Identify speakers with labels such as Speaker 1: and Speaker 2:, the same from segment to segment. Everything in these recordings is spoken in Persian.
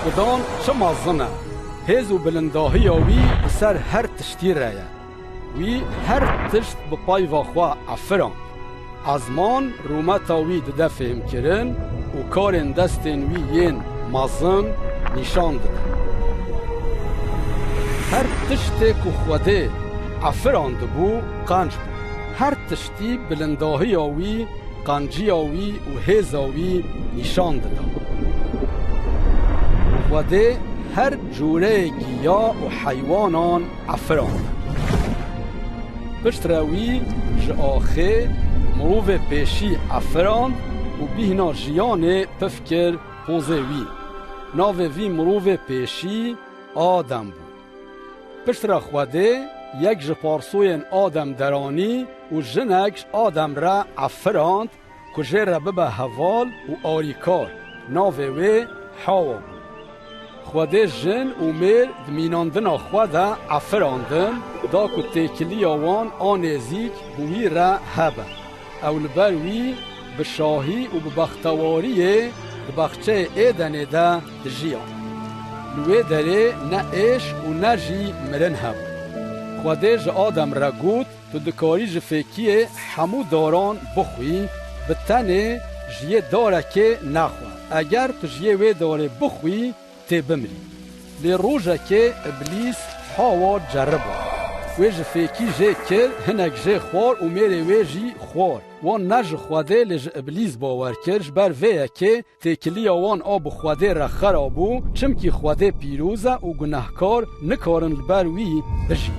Speaker 1: خدان چه مازنه هز و بلنداهی وی بسر هر تشتی رایه وی هر تشت بپای واخوا افران ازمان رومتا وی دده فهم کرن و کارن دستن وی ین مازن نشان دادن هر تشتی که خوده افران دبو قنج بو هر تشتی بلنداهی وی قنجی وی و هز وی نشان دادن خوده هر جوره گیا و حیوانان افران پشت روی جآخه مروف پیشی افران و بیهنا جیان پفکر پوزه وی ناو وی مروف پیشی آدم بود پشت را خوده یک جپارسوین آدم درانی و جنکش آدم را افراند کجه را ببه حوال و آریکار ناو وی حاوا بود خوده جن و میر دمیناندن خوده افراندن دا که تکلی آوان آنزیک بوی را هبه اول بروی به شاهی و به بختواری بخچه ایدن ده جیان لوی داره نه ایش و نه جی مرن هبه خوده ج آدم را گود تو دکاری ج فکیه همو داران بخوی به تنه جیه داره که نخواه اگر تو جیه وی داره بخوی تی بمری لی روژه که ابلیس حاوا جربه وی ج فکی جه کر هنک جه خوار و میره وی جی خوار وان نج خوده لی ج ابلیس باور کرش بر ویه که تکلی وان آب خوده را خرابو چمکی خوده پیروزه و گناهکار نکارن بر وی بجی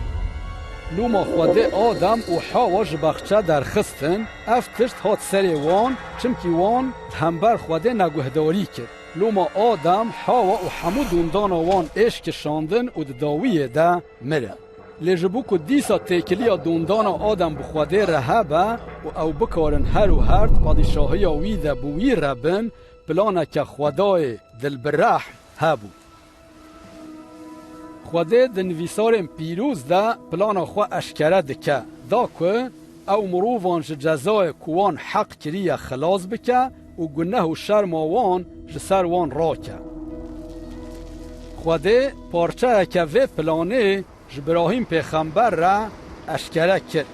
Speaker 1: لوما خوده آدم و حاوا جبخچه در خستن افتشت هات سری وان چمکی وان همبر خوده نگهداری کرد لوما آدم حاوا و حمو دوندان وان عشق شاندن و داویه ده مره لجبو که دیسا تکلی دوندان آدم بخوده رهبه و او بکارن هر و هرد پادشاهی ویده بوی ربن پلانه که خدای دل برح هبو خوده دنویسارم پیروز ده پلانا خو اشکره دکه دا که او مروفان جزای کوان حق کریه خلاص بکه و گناه و شرم وان جسر وان را که خوده پارچه که وی پلانه جبراهیم پیغمبر را اشکره کرد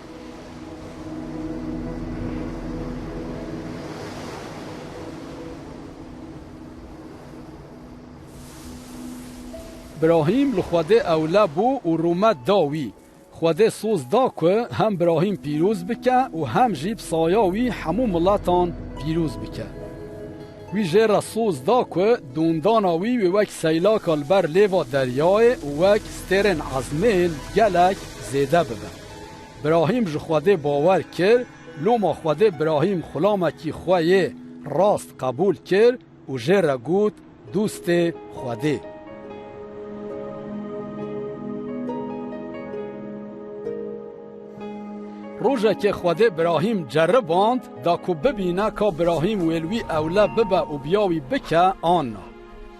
Speaker 1: براهیم لخوده اوله بو و رومت داوی خوده سوز دا که هم براهیم پیروز بکه و هم جیب سایاوی همو ملتان پیروز بکه وی جه سوز دا که دونداناوی و وک سیلاک البر لیوا دریای و وک سترن عزمیل گلک زیده ببن براهیم جو خوده باور کر لوما خوده براهیم خلامکی خواه راست قبول کر و جه را گود دوست خوده روژه که خوده براهیم جرباند دا که ببینه که براهیم ویلوی اوله ببه و بیاوی بکه آننا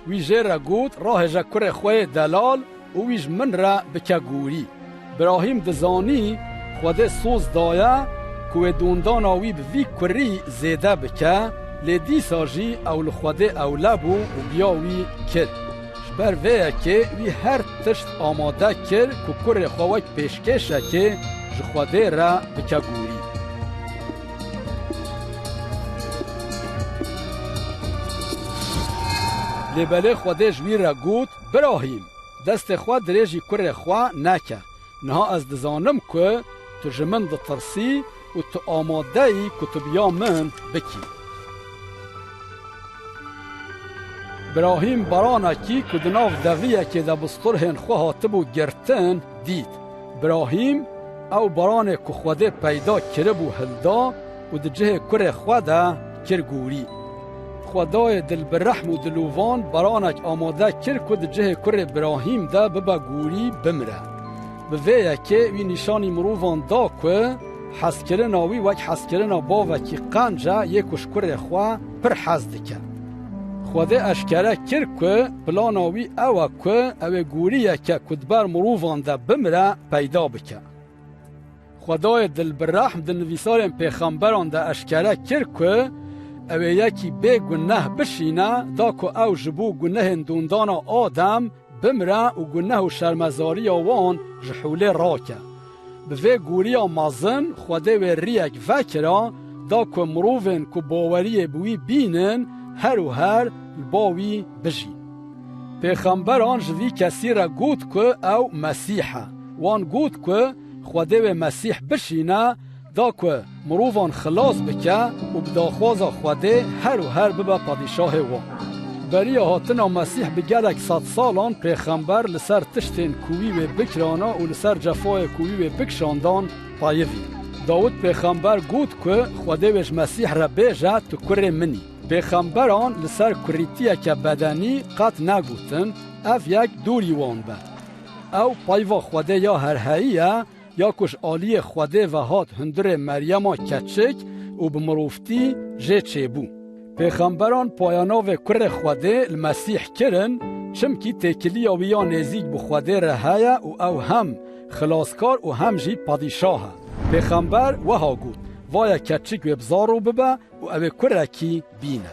Speaker 1: وی جه را گود راه جکر خواه دلال و ویج من را بکه گوری براهیم دزانی خوده سوز دایه که دوندان آوی بوی کری زیده بکه لیدی ساجی اول خوده اوله بو و بیاوی کرد شبر ویه که وی هر تشت آماده کرد که کر خواهک پیشکشه که خوده را بکه گوری لبله خوده جوی را گود براهیم دست خواه دریجی کر خواه نکه نها از دزانم که تو جمن ده ترسی و تو آماده ای که تو بیا من بکی براهیم برانکی که دناف دویه که ده بسترهن خواه هاتبو گرتن دید براهیم او برانه که خوده پیدا کربو هلدا و ده جه کر خوده کرگوری خدای دل برحم و دلوان برانک آماده کر که ده جه کر براهیم ده ببا گوری بمره به ویه که وی نشانی مروفان دا که حسکرن آوی وک حسکرن با وکی قنجه یکوش کر خواه پر حزد که خوده اشکره کر که پلان آوی او که او گوریه که کدبر مروفان ده بمره پیدا بکه خدای دل برحم دل نویسارم پیغمبران ده اشکره کر که او یکی به گناه بشینه دا که او جبو گناه دوندان آدم بمره و گناه و شرمزاری وان جحوله راکه. به گوری مازن خوده و ریک وکرا دا که مروفن که باوری بوی بینن هر و هر باوی بجین. پیغمبران جوی کسی را گود که او مسیحه وان گود که خوده و مسیح بشینه دا که مروفان خلاص بکه و بداخواز خوده هر و هر ببه پادشاه وان. بری هاتنا مسیح بگلک 100 سالان پیغمبر لسر تشتین کوی و بکرانا و لسر جفای کوی و بکشاندان پایوی. داود پیغمبر گود که خوده وش مسیح را بیجه تو کره منی. پیغمبران لسر کریتیه که بدنی قط نگوتن اف یک دوری وان به. او پایوا خوده یا هرهاییه یا کش آلی خوده و هات هندر مریم کچک و بمروفتی جه چه بو. پیغمبران پایانا و کر خوده المسیح کرن چمکی تکلی آویا نزیگ بو خوده رهایه و او هم خلاصکار و هم جی پادشاه. پیغمبر وها گود ویا کچک و بزارو ببه و او کرکی بینه.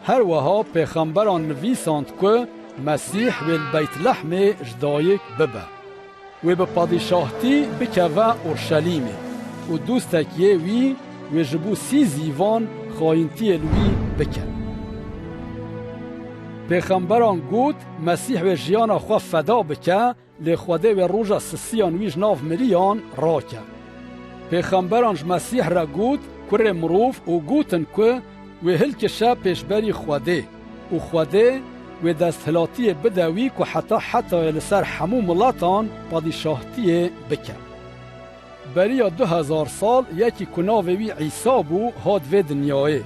Speaker 1: هر وها پیغمبران نویساند که مسیح و البیت لحم جدایک ببه و به پادشاهتی بکوه اورشلیمه و دوستک وی و جبو 30 زیوان خاینتی الوی بکن. پیغمبران گود مسیح و جیانا خواه فدا بکه لخوده و روژا سسیان ویج ناف مریان را که. پیغمبرانش مسیح را گود کره مروف و گوتن که و هلکشه پیشبری خوده و خوده و دستهلاتی بدوی که حتی لسر همو ملاتان پادشاهتی بکن. بریا 2000 سال یکی کناوی عیسی بو هاد و دنیای.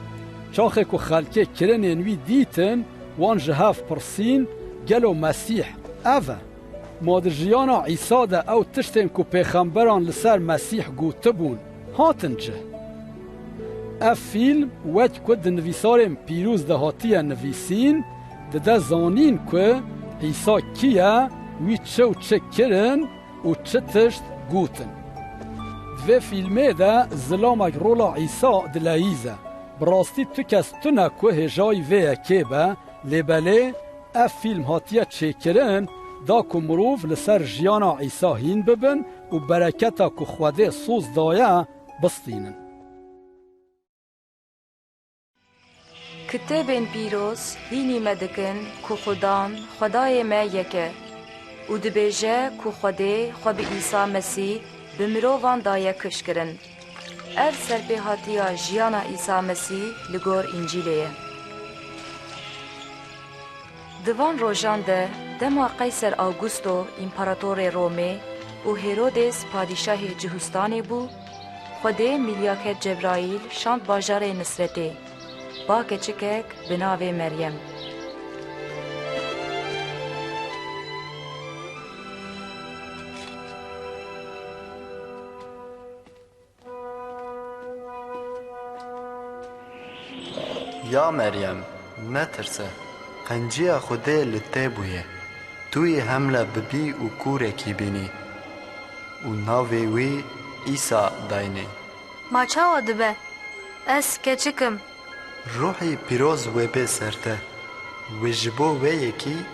Speaker 1: چاخه که خلکه کرنین وی دیتن وان جهاف پرسین گلو مسیح اوه. مادرجیانا عیسی ده او تشتین که پیغمبران لسر مسیح گوته بون هاتن جه. اف فیلم وچ که دنویسارم پیروز ده هاتیه نویسین ده زانین که عیسی کیه وی چه و چه کرن و چه تشت گوتن. و فیلمه ده زلامک رولا عیسی دلاییزه. براستی تو کس تو نکو هجای وی اکیبه لیبله اف فیلم هاتیه چه کرن دا که مروف لسر جیانا عیسی هین ببن و برکتا که خوده سوز دایه بستینن.
Speaker 2: کتابین پیروز هینی مدکن که خدای ما یکه و دبیجه که خوده خواب عیسی مسیح به مروفان دایه کش کرن. اف سرپی هاتیا جیانا عیسی مسیح لگور انجیلیه. دوان روژان ده دما قیصر آگوستو امپراتور رومه و هیرودس پادشاه جهستانی بو خوده ملیاکت جبرائیل شاند باجار نصرته با کچکک بناوه مریم.
Speaker 3: یا مریم نترسه قنجی خوده لطه بویه توی حمله ببی و کوره کی بینی و ناوی وی ایسا داینه
Speaker 4: ما چاوا دبه اس کچکم
Speaker 3: روحی پیروز و به سرته و جبو و یکی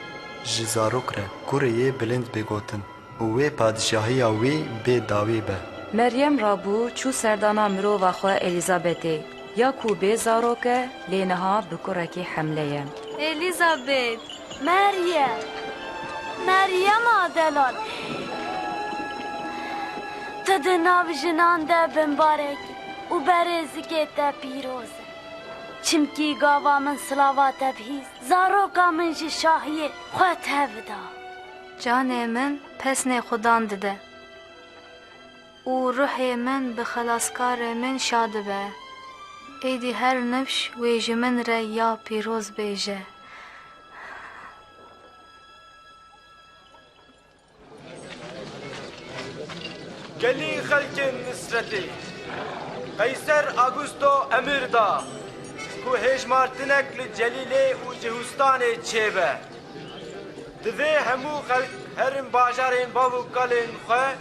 Speaker 3: جزارو کره کوره یه بلند بگوتن و پادشاهی وی به داوی به.
Speaker 2: مریم رابو چو سردانا مرو و خواه الیزابته یا کو به زاروکه لینها بکرکی حمله.
Speaker 4: الیزابت مریم آدلان تو دناو جنان ده بمبارک و برزگه ده پیروزه چمکی گاوا من سلاوات بهیز زاروکا من جی شاهیه خواه تهودا جان من پسن خودان ده و روح من به خلاصکار من شاد به ایدی هر نفش ویج من را یا پیروز بیجه.
Speaker 5: گلی خلک نصرتی قیصر آگوستو امیر دا که هجمارتنک لجلیله و جهستان چیبه دوی همو خلک هرم باجارین باو کالین خواه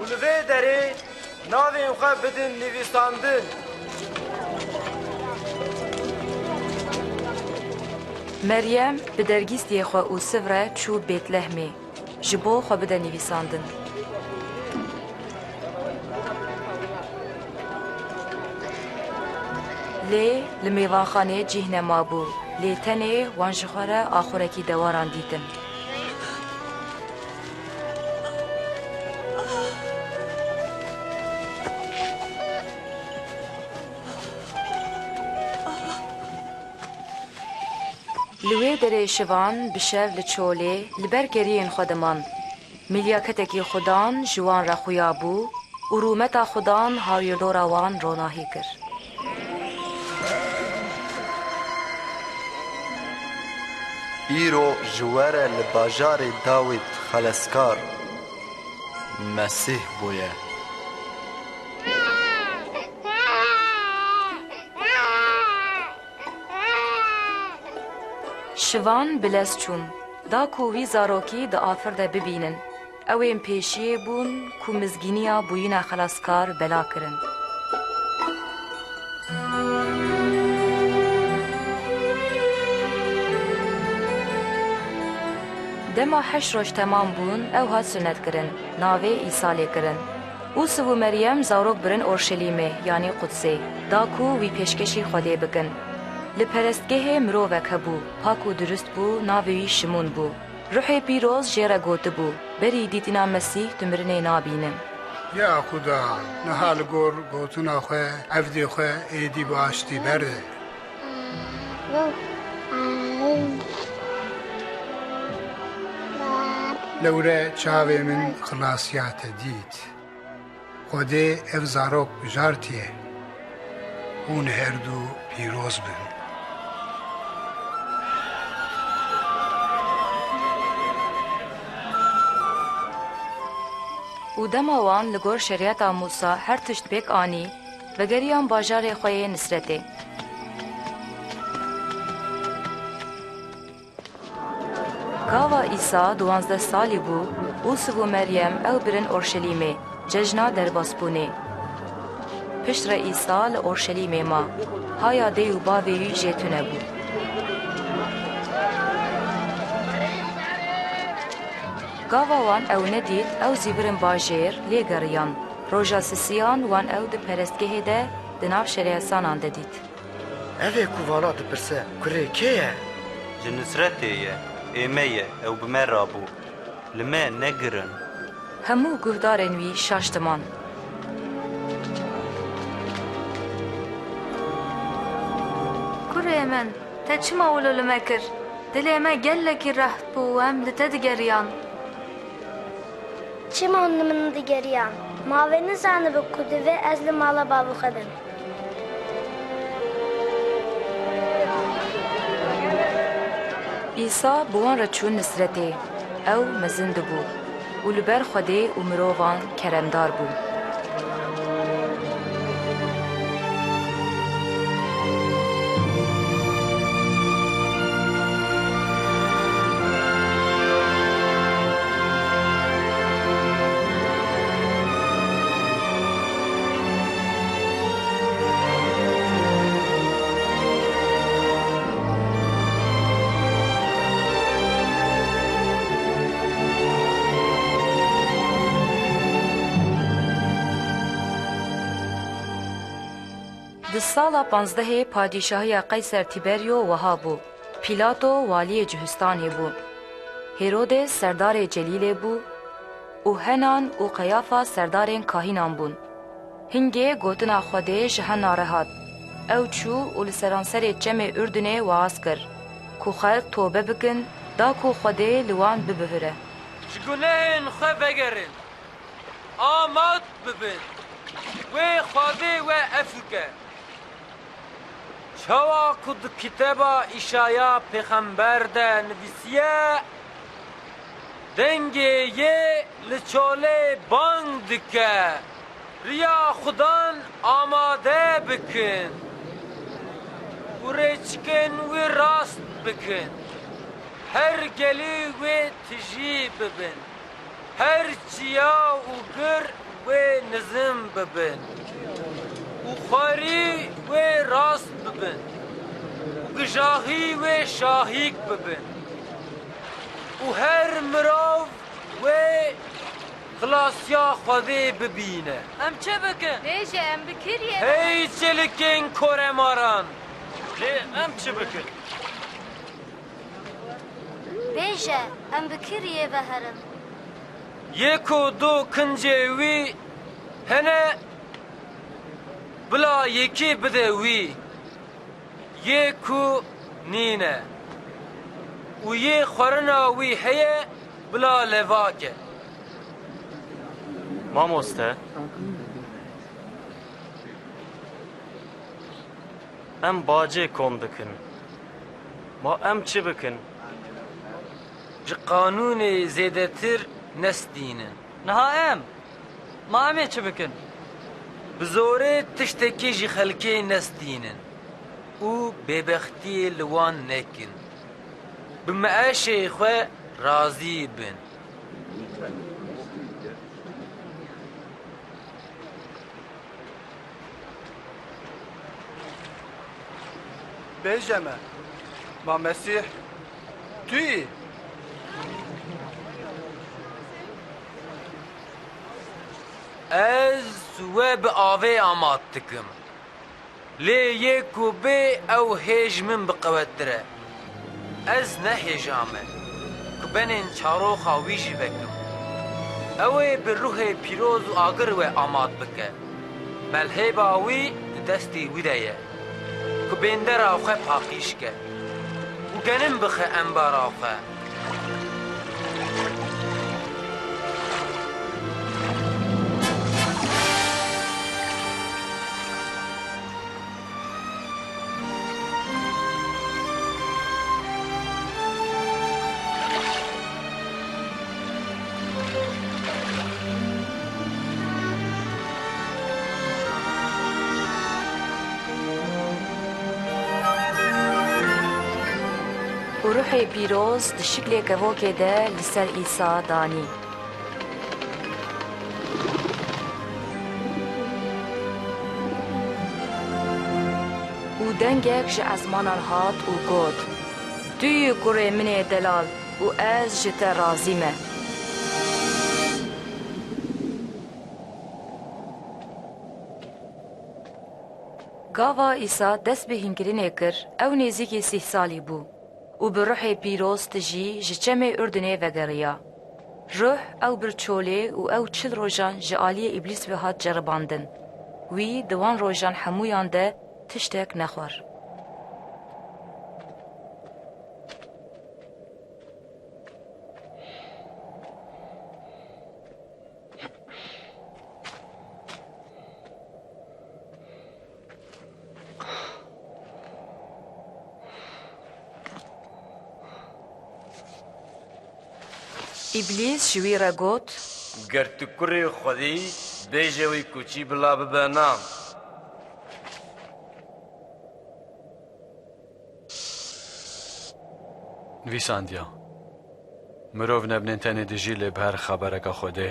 Speaker 5: و لوی داره ناوین خواه بدن نویساندن
Speaker 2: Meryem bi dergîstiyê xwe û sivre çû Bêtlehmê ji bo xwe bide nivîsandin. Lê li mêvanxanê cih nemabû, lê tenê wan ji xwe re axurekî dewaran dîtin. Li wê derê şivan bi şev li çolê li ber geriyên xwe diman. Milyaketekî xudan ji wan re xuya bû û rûmeta xudan hawirdora wan ronahî kir.
Speaker 3: îro ji were li bajarê Dawîd xeleskar Mesîh bûye.
Speaker 2: Şivan biles çûn, da ku wî zarokî di afir de bibînin. Ew ên pêşiyê bûn ku mizgîniya bûyîna xeleskar bela kirin. Dema heş roj temam bûn, ew hat sünnet kirin, navê İsa lê kirin. û sivû Meryem zarok birin Orşelîmê yanî Qudsê, da ku wî pêşkeşî Xwedê bikin. Li perestgehê mirovek hebû, pak û durist bû, navê wî Şimûn bû. Ruhê pîroz jê re gotibû, berî dîtîna Mesîh tu mirinê nabînin.
Speaker 6: Ya Xuda, niha li gor gotina xwe, evdê xwe êdî baştî berde. Lewre çavê min xilasiya te dît. Xwedê ev zarok bijartiye. Hûn her du pîroz bin.
Speaker 2: û dema wan li gor şeriyeta Musa her tişt pêk anî, vegeriyan bajarê xwe yê Nisretê. Gava İsa 12 salî bû û sivû Meryem ew birin Orşelîmê, cejna derbasbûnê. Pişt re İsa li Orşelîmê ma, haya dê û bavê wî jê tune bû. Gava wan ew nedît, ew zîvirin bajêr lê geriyan. Roja sisiyan wan ew di perestgehê de di nav şerêsanan de dît.
Speaker 5: Ev ê ku vala dipirse, kurê kê ye?
Speaker 7: Ji Nisretê ye, ême ye, ew bi me rabû. Li me negirin.
Speaker 2: Hemû guhdarên wî şaş diman.
Speaker 8: Kurê min, te çima wilo li me kir? Dilê me gelekî reht bû û em li te digeriyan.
Speaker 4: Çima min digeriyan? Mavê nizanibe ku divê ez li mala bavê xwe bim.
Speaker 2: İsa bi wan re çûn Nisretê, ew mezin dibû û li ber Xwedê û mirovan keremdar bû. Di sala 15 padîşahiya Qeyser Tîberyo wiha bû. Pîlato waliyê Cihistanê bû. Herodes serdarê Celîlê bû û Henan û Qeyafa serdarên kahînan bûn. Hingê gotina Xwedê ji hena re hat. Ew çû û li seranserê çemê Ürdünê waaz kir ku xelk tobe bikin, da ku Xwedê li wan bibihire.
Speaker 5: Ji gunehên xwe vegerin, amat bibin, wê Xwedê we ev bike. Çawa ku di kitêba İşaya pêxember de nivîsiye, dengê yê li çolê bang dike, riya Xudan amade bikin, û rêçikên wê rast bikin, her gelî wê tijî bibin, her çiya û gir wê nizim bibin, û xwarî wê rast bibin, û بجاهی و شاهیک ببن و هر مراو و خلاصیا خودی ببینه.
Speaker 9: ام چه بکن؟
Speaker 8: بیجه ام بکریه
Speaker 5: هی چلکین کره ماران.
Speaker 9: ام چه بکن؟
Speaker 4: بیجه ام بکریه و هرم.
Speaker 5: یک و دو کنجه وی هنه بلا یکی بده وی یک و نینه و یه خورنا وی هیه بلا لواکه.
Speaker 10: مامۆستا ئەم باجێ کۆم دکن ما ئەم چ بکن
Speaker 5: ji qanûnê zêdetir nestînin.
Speaker 9: Niha em. Ma em ê çi bikin?
Speaker 5: Bi zorê tiştekî jî xelkê nestînin û bêbextiyê li wan nekin. Bi meeşê xwe razî bin.
Speaker 1: Bêje me, ma Mesîh tu yî.
Speaker 5: Ez we bi avê amat dikim. Lê yek û bê ew hêj min biqewettir e. Ez nehêja me ku benên çaroxa wî jî vekim. Ew ê bi ruhê pîroz û agir we amat bike. Melhêba wî di destê wî de ye ku bêndera xwe paqîş ke û genim bixe embara xwe.
Speaker 2: و روحê pîroz di şiklê kevokê de li ser Îsa danî. û dengek ji esmanan hat û got: Tu yî kurê min ê delal û ez ji te razî me. Gava Îsa dest bi hînkirinê kir, ew nêzîkî 30 salî bû û bi ruhê pîroz tijî ji çemê Ürdünê vegeriya. Ruh ew bir çolê û ew 40 rojan ji aliyê îblîs ve hat ceribandin. Wî di wan rojan hemûyan de tiştek nexwar. İblis ji wî re got:
Speaker 5: Ger tu kurê Xwedî bêje wî kuçî bila bibe nam.
Speaker 11: Nivîsandiya mirov nebinên tenê dijî lê bi her xebereka Xwedê.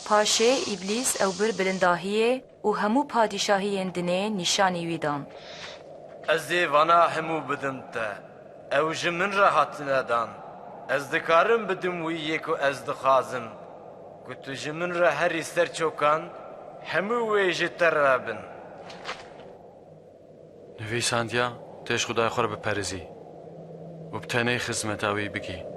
Speaker 2: Paşê İblis ew bir bilindahiyê û hemû padîşahiyên dinê nîşanî wî dan.
Speaker 5: Ez ê vana hemû bidim te. Ew ji min re hatine dan. Ez dikarim bidim wî yê ku ez dixwazim. Ku tu ji min re herî ser çokan, hemû wê ji te re bin.
Speaker 11: Nivîsandiya têş Xudaya xwe re biperîzî û bi tenê xizmeta wî bikî.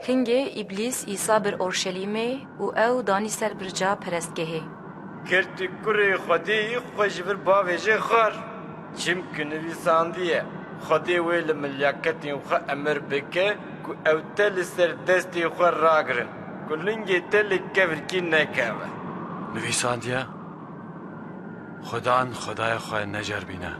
Speaker 2: Hingê İblis İsa bir Orşelîmê û ew danî ser birca perestgehê.
Speaker 5: Ger tu kurê Xwedê xwe ji vir bavê jê xwar. Çimkî nivîsandiye Xwedê wê li milyaketên xwe emir bike ku ew te li ser destê xwe ragirin. Ku lingê te li kevirkî nekeve.
Speaker 11: Nivîsandiya Xudan Xwedaya xwe neceribîne.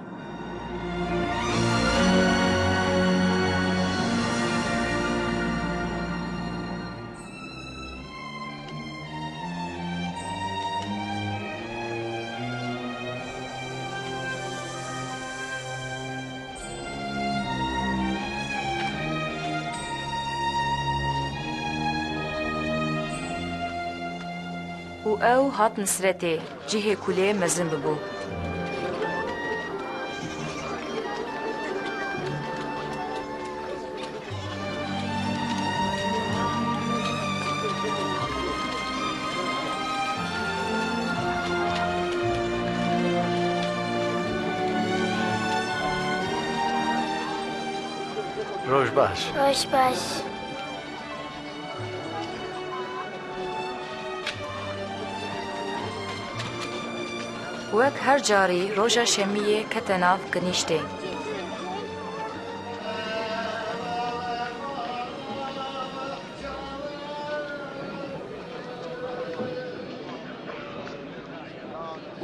Speaker 2: و او هات نصرته جهه کلی مزن ببو.
Speaker 11: روش باش.
Speaker 4: روش باش.
Speaker 2: وەک هەر جاری ڕۆژە شەمیە کەتە ناو گەنیشتێ.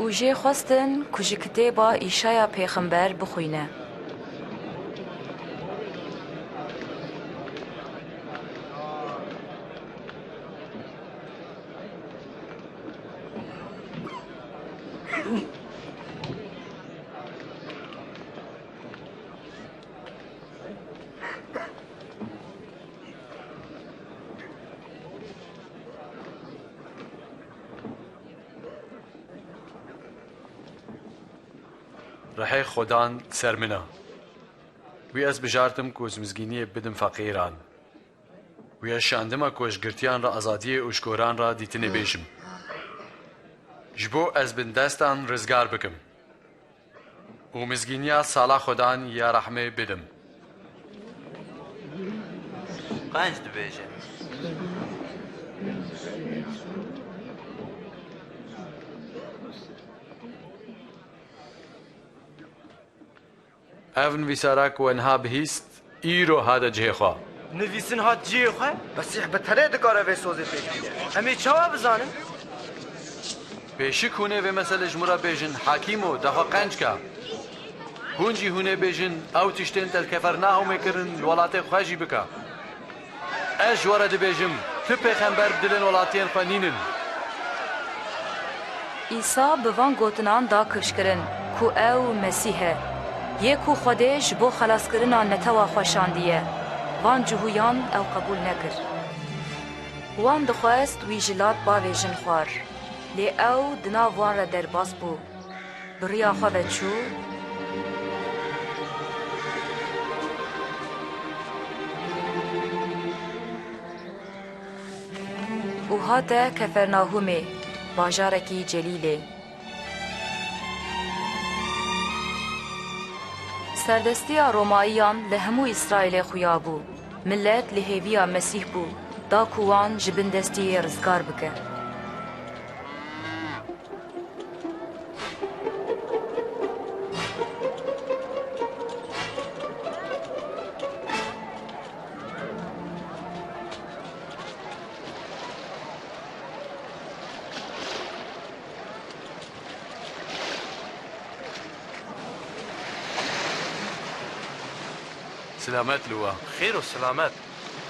Speaker 2: و jê xwestin ku ji kitêba îşaya pêxember bixwîne.
Speaker 11: رحی خودان سر منا وی از بجارتم که از مزگینی بدم فقیران وی از شاندم که از گرتیان را ازادی اشکوران را دیتنه بیشم جبو از بندستان رزگار بکم و مزگینی سالا خودان یا رحمه بدم
Speaker 7: قنج دبیجه
Speaker 11: اون ویسارک و انها بهیست ایرو هادا جه خواه
Speaker 10: نویسن هات جیه خواه؟
Speaker 12: بسیح بتره دکاره وی سوزی پیکیه
Speaker 10: امی چاوا بزانن؟
Speaker 11: پیشک هونه و مثل جمورا بیجن حاکیمو دخوا قنج که هونجی هونه بیجن او تشتین تل کفرناهو میکرن ولات خواجی بکا اش ورد بیجم تو پیغمبر بدلن ولاتین خوانینن
Speaker 2: ئیسا bi van gotinan da kivşkirin ku ew Mesîh e. Yê ku Xwedê ji bo xelaskirina netewa xweşandiye, van cihûyan ew qebûl nekir. Wan dixwest wî ji lat bavê jin xwar. Lê ew di nav wan re derbas bû. Bi rêya xwe ve çû û hate Kefernahûmê, bajarekî celîlê. Serdestiya Romayiyan li hemû İsraîlê xuya bû. Millet li hêviya Mesîh bû, da ku wan ji bin destiyê rizgar bike.
Speaker 11: سلامت لوا
Speaker 10: خیر و سلامت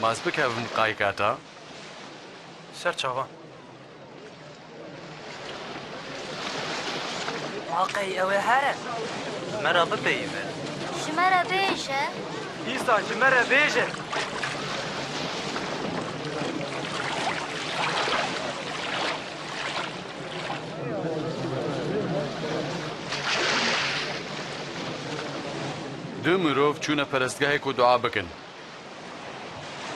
Speaker 11: ماز بکەون قایکاتا
Speaker 10: سەر چاوە
Speaker 9: واقعی ئەوێ هەرە
Speaker 7: مرا بپەیوە
Speaker 4: شمەرە بێژە
Speaker 10: ئیستا ژمەرە بێژە
Speaker 11: دو مرۆڤ چوونە پەرستگاهێک و دوعا بکەن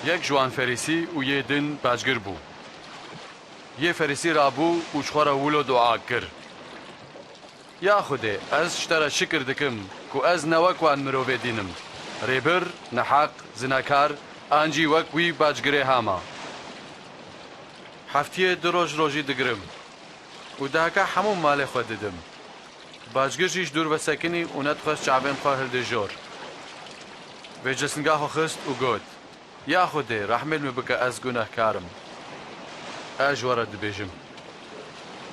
Speaker 11: یەک جوان فەریسی و یê din باجگر بوو یê فەریسی رابوو و çxwe re wilo دوعا kir ya Xwedê ez ji te re şikir dikim ku ez ne wek wan mirovê dînim rêbir neheq zinekar an jî wek wî bacgirê hema heftiyê du roj rojî digirim û diheka hemû malê xwe didim bacgir jî ji dûr vesekinî û nedixwest çavên xwe hilde jor vê cesingaha xist û got ya Xwedê rehmêl min bike ez gunehkar im ez ji we re dibêjim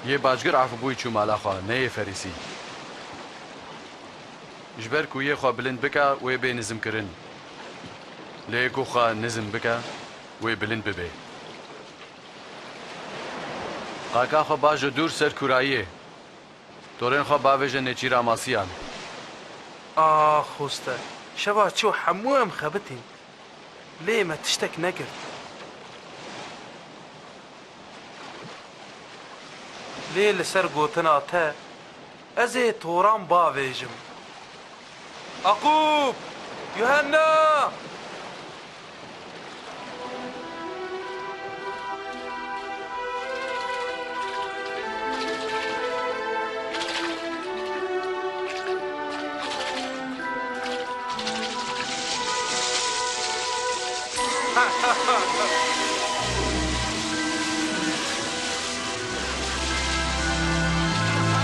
Speaker 11: yê bacgir afibûyî çû mala xwe ne yê ferîsî ji ber ku yê xwe bilind bike wê bê nizmkirin lê ku xwe nizm bike wê bilind bibe qaka xwe ba ji dûr ser kurayê torên xwe bavêje nêçîra masiyan
Speaker 10: خوستە شەوا چوو هەموو ئەم خەبتین لێمە تشتێک نەکرد
Speaker 13: لێ لەسەر گوتنا تە ئەزێ تۆڕان باوێژم عەقوب یوهەنا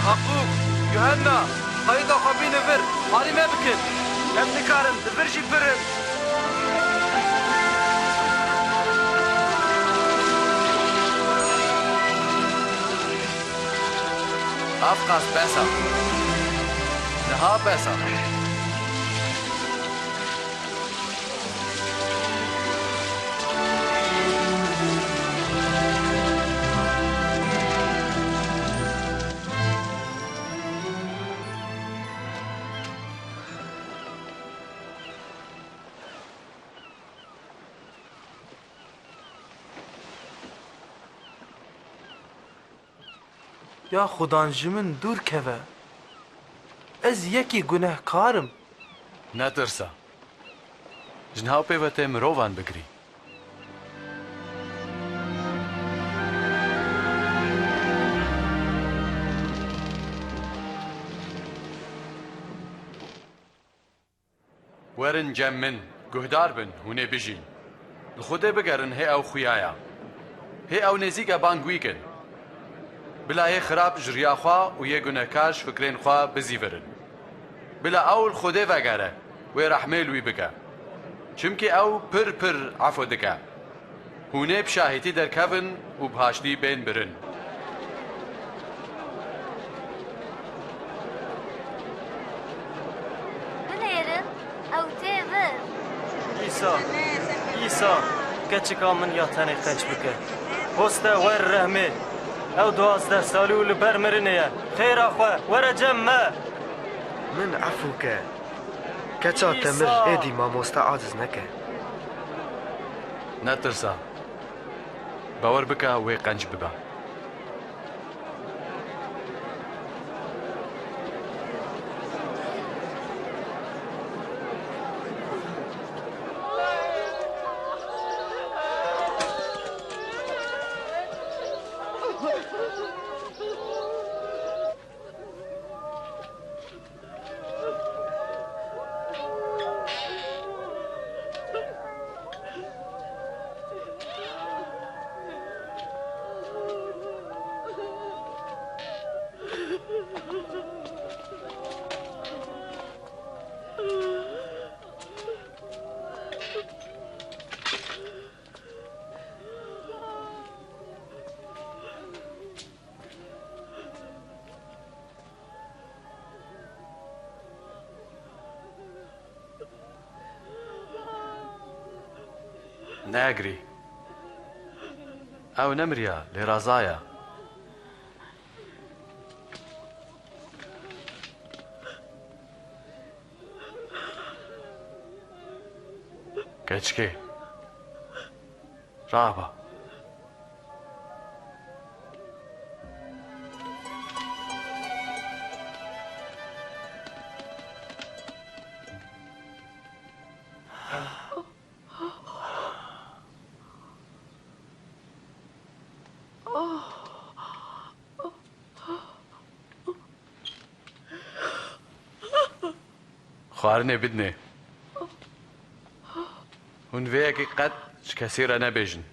Speaker 13: عەقوب یوهەنا قەیدا خۆ بینە ڤر حالی مێ بکن ئەم نکارن دڤر ژی برن
Speaker 11: ئافقاس بەسە نەها بەسە
Speaker 13: یا خودان ji min dûr keve ez yekî gunehkarım
Speaker 11: نەترسە ژنهاو پێوە تێ مرۆڤان بگری وەرن جەم من گوهدار بن hûnê bijîn li Xwedê bigerin hê ew xuyaya hê ew nêzik e bangwîkin bila yê xirab ji riya xwe û yê gunehkar ji fikrên xwe bizîvirin bila ew li Xwedê vegere wê rehmê li wî bike çimkî ew pir pir efw dike hûnê bi şahîtî derkevin û bi haştî bên birin
Speaker 4: Binêrin ew tê vir
Speaker 10: İsa keçika min ya tenê qenç bike hoste wer rehmê ew 12 salî û li ber mirinê ye xêra xwe were cem me
Speaker 12: Min efû ke keça te mir êdî mamoste aciz neke
Speaker 11: نەترسە باوەڕ بکە wê qenc bibe ناگری ئەو نەمریە لێرازایە کەچکێ ڕابە خواردنێ بدنێ hûn vêyekê qet ji kesî re nebêjin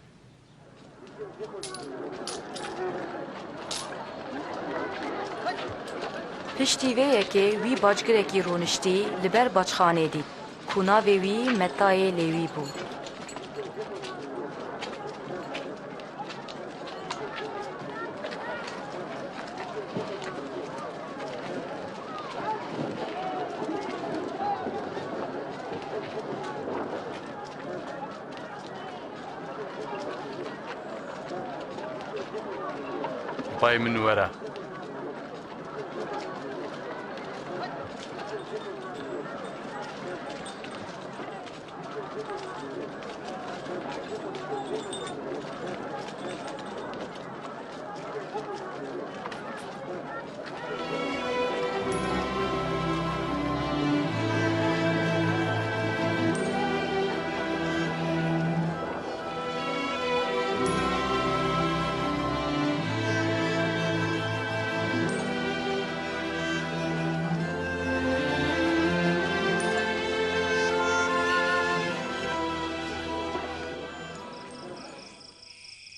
Speaker 2: Piştî vê yekê wî bacgirekî rûniştî li ber baçxanê dît ku navê wî Metayê Lêwî bû.
Speaker 11: پای من وەرە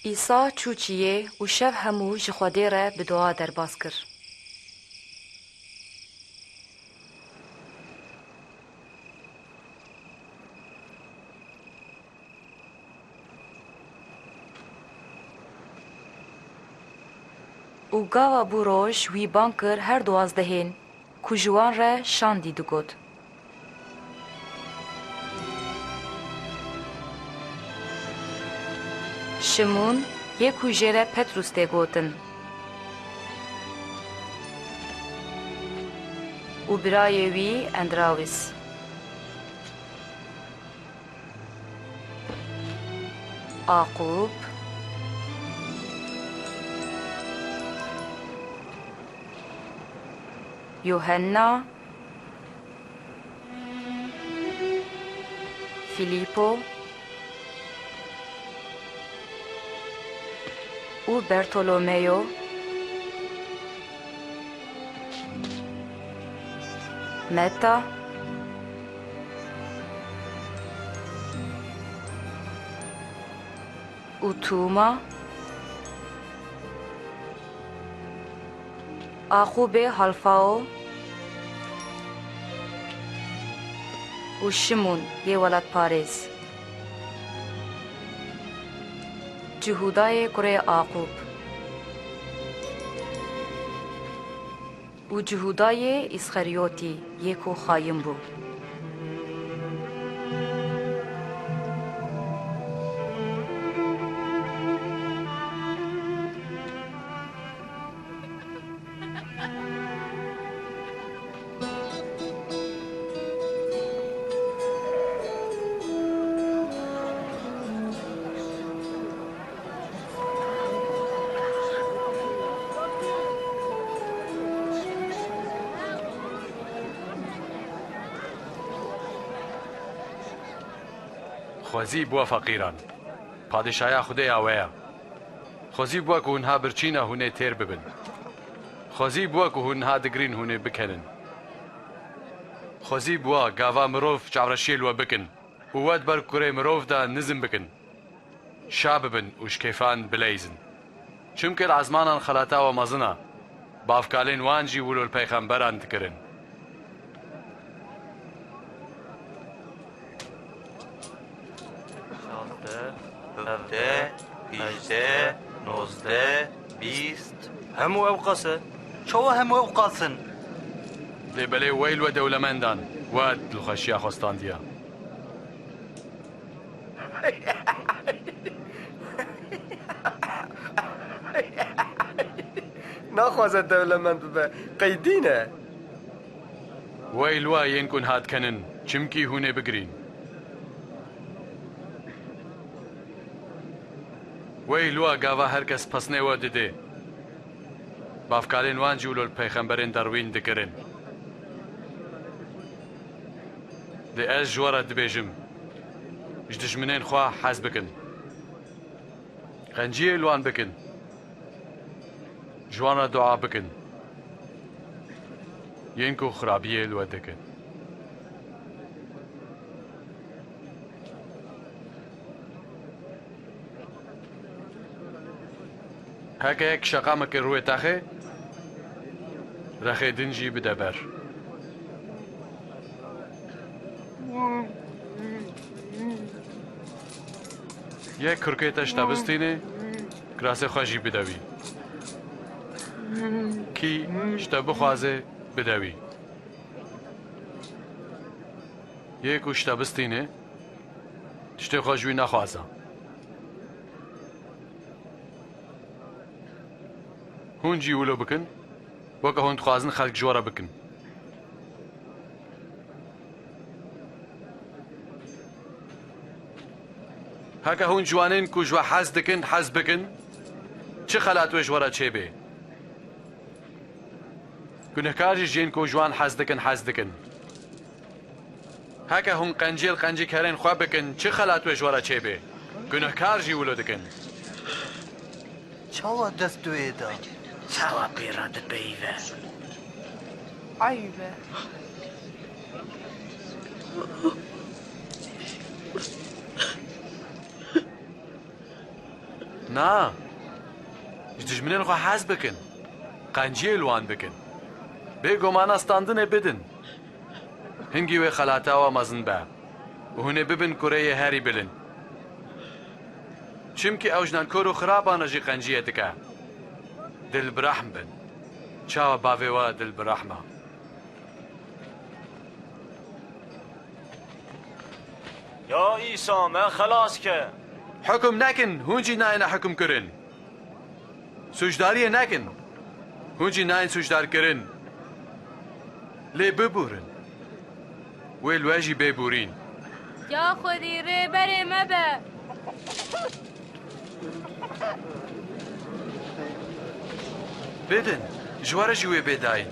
Speaker 2: ئیسا چوچیە و شەو هەموو ji Xwedê re bi dua derbas kir. û gava bû roj wî ban kir her duwazdehên ku ji wan re şandî digot. Şimûn yê ku jê re Petrus tê gotin. û birayê wî Endrawîs. Aqub, Yohanna, Filippo û Bertolomeo, Meta, û Tûma, Aqubê Halfao û Şimûn yê welatparêz. Cihudayê kurê Aqub û Cihudayê İsxeriyotî yê ku xayîn bû.
Speaker 11: خوازی بووە فەقیران پادشایە خودەیە وەیە خۆزی بووە کو هونها برچینە هونێ تێر ببن خۆزی بووە کو هونها دگرین هونێ بکەنن خۆزی بووە گاوا مرۆڤ چاوڕەشێلوە بکن و وەت بەر کوڕێ مرۆڤدا نزم بکن شا ببن و شکێفان بلەیزن چونکە عەزمانان خەلاتاوە مەزنە بافکالێن وانجی ولۆل پەیغەمبەران دکردن
Speaker 7: هجده، نوزده، بیست
Speaker 10: همو او قاسه
Speaker 7: چوا همو او قاسن
Speaker 11: لێبەلێ وەیل وە دەولەمەندان وات دڵخۆشیە خۆستاندیە
Speaker 12: ناخوازە دەولەمەند ببە قەیدینە
Speaker 11: وەیل وە یەن کون هاتکەنن چمکی هونێ بگرین وەیل وە گاوا هەر کەس پەسنێوە ددێ بافکارێن وانجی ولۆل پەیغەمبەرێن دەڕوین دکردن لێ ئەس ژوەرە دبێژم ji dijminên xwe hez bikin qenciyê li wan bikin ji wan re dua bikin yên ku xirabiyê li we dikin hekek şeqa meke rûyê texê rexê din jî bide ber yek kurkê te ji te bistînê kirasê xwe jî bide wî kî ji te bixwaze bide wî yê ku ji te bistînê tiştê xwe ji wî nexwaze hûn jî wilo bikin weke hûn dixwazin xelk ji we re bikin heke hûn ciwanên ku ji we hez dikin hez bikin çi xelat wê ji we re çêbê gunehkar jî jên ku ji wan hez dikin hez dikin heke hûn qencêl qencîkerên xwe bikin çi xelat wê ji we re çêbê gunehkar jî wilo dikin
Speaker 7: çawa dest wê da
Speaker 9: çawa pêra dipeyive
Speaker 14: aybe
Speaker 11: نا جدجمنين خو حاز بكن قنجي الوان بكن بيگو مانا ستاندن بدن هنگي وي خلاتا ومزن با وهنه ببن كوري هاري بلن چمكي اوجنان كورو خرابانا جي قنجيه دكا دل برحم بن چاوا باويوا دل برحمه
Speaker 10: يا عيسى ما خلاص که
Speaker 11: حكم نكن هونجي ناين حكم كرن سجداريه نكن هونجي ناين سجدار كرن لي ببورن والواجي بيبورين
Speaker 8: يا خودی ری بری مبه
Speaker 11: بدن جوارا جوي بيداين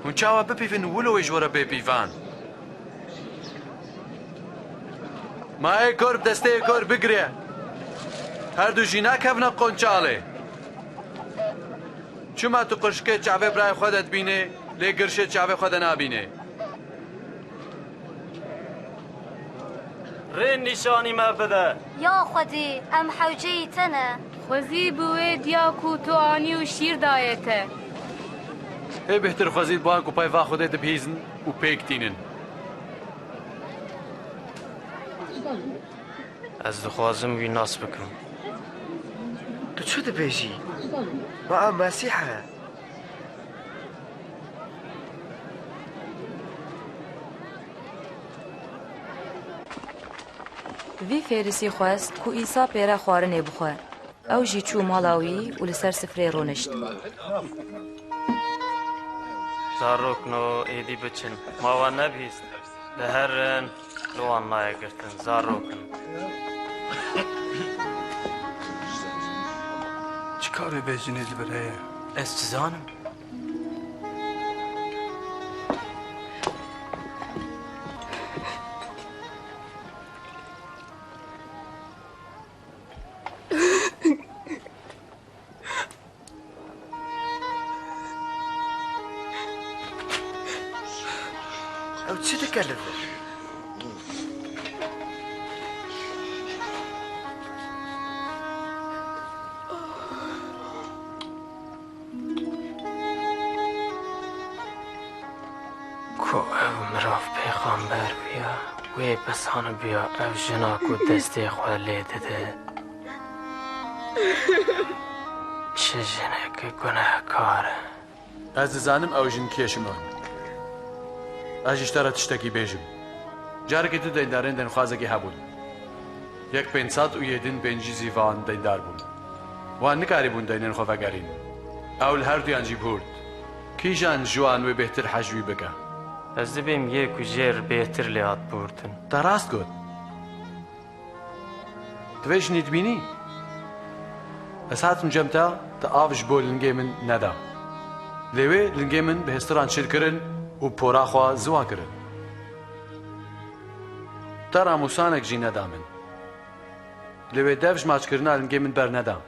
Speaker 11: هون چاوا بپیفن ولو جوارا بپیفان مای کرب دسته کر بگره هر دو جینا کفنا قنچاله چما تو قرشکه چاوه برای خودت بینه لی گرشه چاوه خود نابینه
Speaker 10: رین نشانی ما بده
Speaker 4: یا خودی ام حوجی تنه
Speaker 8: خوزی بوی دیاکو تو آنی و شیر دایته
Speaker 11: هی بهتر خوزید بانک و پایوا خوده دبهیزن و پیکتینن
Speaker 10: از دخوازم وی ناس بکم
Speaker 12: تو چه دبیجی؟ ما ام مسیحه
Speaker 2: وی فیرسی خواست کو عیسی پیرا خوارنه بخواه او جی چو مالاوی و لسر سفره رونشت
Speaker 10: زاروکنو ایدی بچن ماوا نبیست لهرن لوان نایه گرتن زاروکن
Speaker 6: چیکاره بیجینید برای
Speaker 10: از چه زانم؟
Speaker 12: او چی دکلفه؟
Speaker 10: کو او مراف پیغامبر بیا وی بسان بیا او جنا کو دسته خواه لیده ده چه جنه که گناه کاره
Speaker 11: از زانم او جن کیشم آن از اشترا تشتکی بیجم جاره که تو دیندارین دین خوازگی هبون یک 500 و یدین بینجی زیوان دیندار بون وان نکاری بون دینین خوفگرین اول هر دویان جی بورد کی جان جوان و بهتر حجوی بکه
Speaker 10: از دبیم یک و جیر بهتر لیاد بوردن
Speaker 11: تا راست گود تویش نید بینی از هاتم جمتا تا آفش بو لنگی من ندا لیوی لنگی من به هستران شیر کرن و پورا خواه زوا کرن تا راموسانک جی ندا من لیوی دفش ماچ کرنا لنگی من بر ندا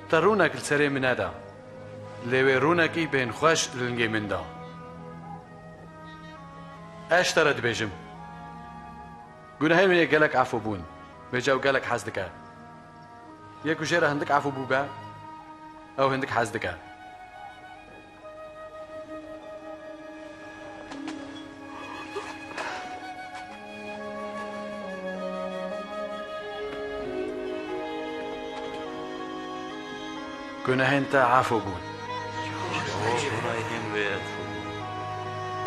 Speaker 11: تا رونک لسری من ندا لیوی رونکی بین خوش لنگی من دا اش ترى دبيجم قلنا هاي من قالك عفو بون بيجاو قالك حزدك ياكو جيرة هندك عفو بوبا او هندك حزدك قلنا هنت عفو بون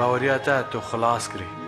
Speaker 11: باورياتا تو خلاص كري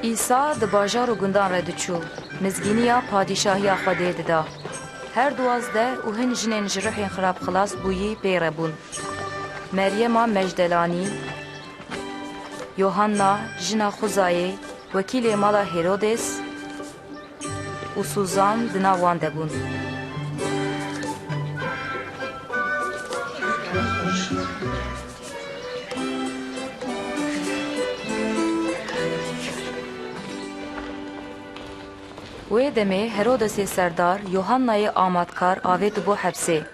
Speaker 2: عیسی د باجار و گندان را دچو مزگینیا پادشاهی خودی ددا هر دوازده و هن جنین جرحین خراب خلاص بویی پیره بون مریم مجدلانی یوحنا جنا خوزایی وکیل مالا هیرودس و سوزان دناوان دبون وی دمه هرودس سردار یوحنای آمادکار آوید بو حبسه.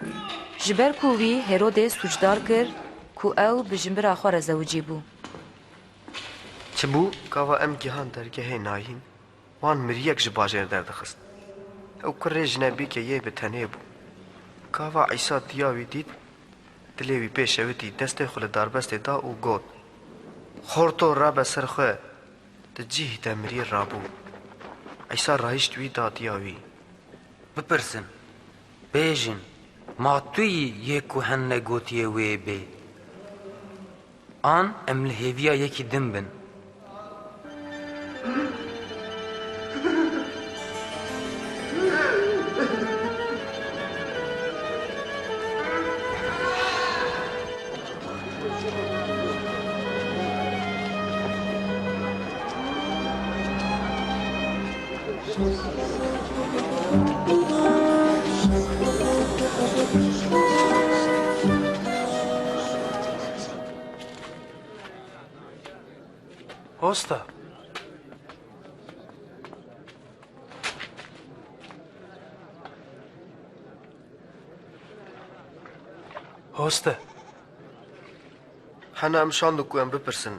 Speaker 2: جبر کووی هرودس سوجدار کر کو او بجنبرا خوار زوجی بو.
Speaker 12: چه بو؟ کاوا ام گیهان درگه ناین وان مریک جباجر دردخست. او کره جنبی که یه بتنه بو. کاوا عیسی دیاوی دید دلیوی پیشویدی دست خل داربست دا او گود. خورتو را بسر خواه تجیه تمری رابو. عیسی رایشت وی دا دیاوی.
Speaker 5: بپرسن بیجن ما توی یکو هن نگوتیه وی بی آن ام لحیویا یکی دم بن.
Speaker 13: هستا هستا
Speaker 12: حنا ام شاندو کو ام بپرسن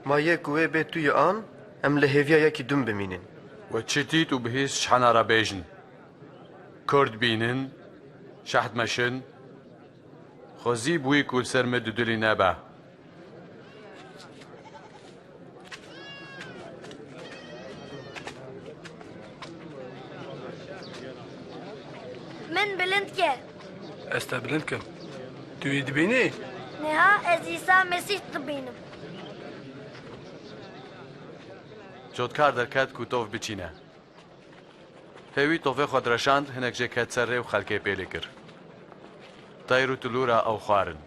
Speaker 12: ما یک وی به توی آن ام لحیویا یکی دم بمینن.
Speaker 11: و چتیت و بهیس شحنا را بیجن کرد بینن شحت مشن خوزی بوی کل سرمه دودلی نبا.
Speaker 4: من بلند که
Speaker 1: استا بلند کم توی دبینی؟
Speaker 4: نه از عیسی مسیح دبینم.
Speaker 11: جودکار درکت کو توف بچینه. هیوی توفه خود رشاند هنک جه کت سر و خلکه پیلی کر. تایرو تلورا او خوارن.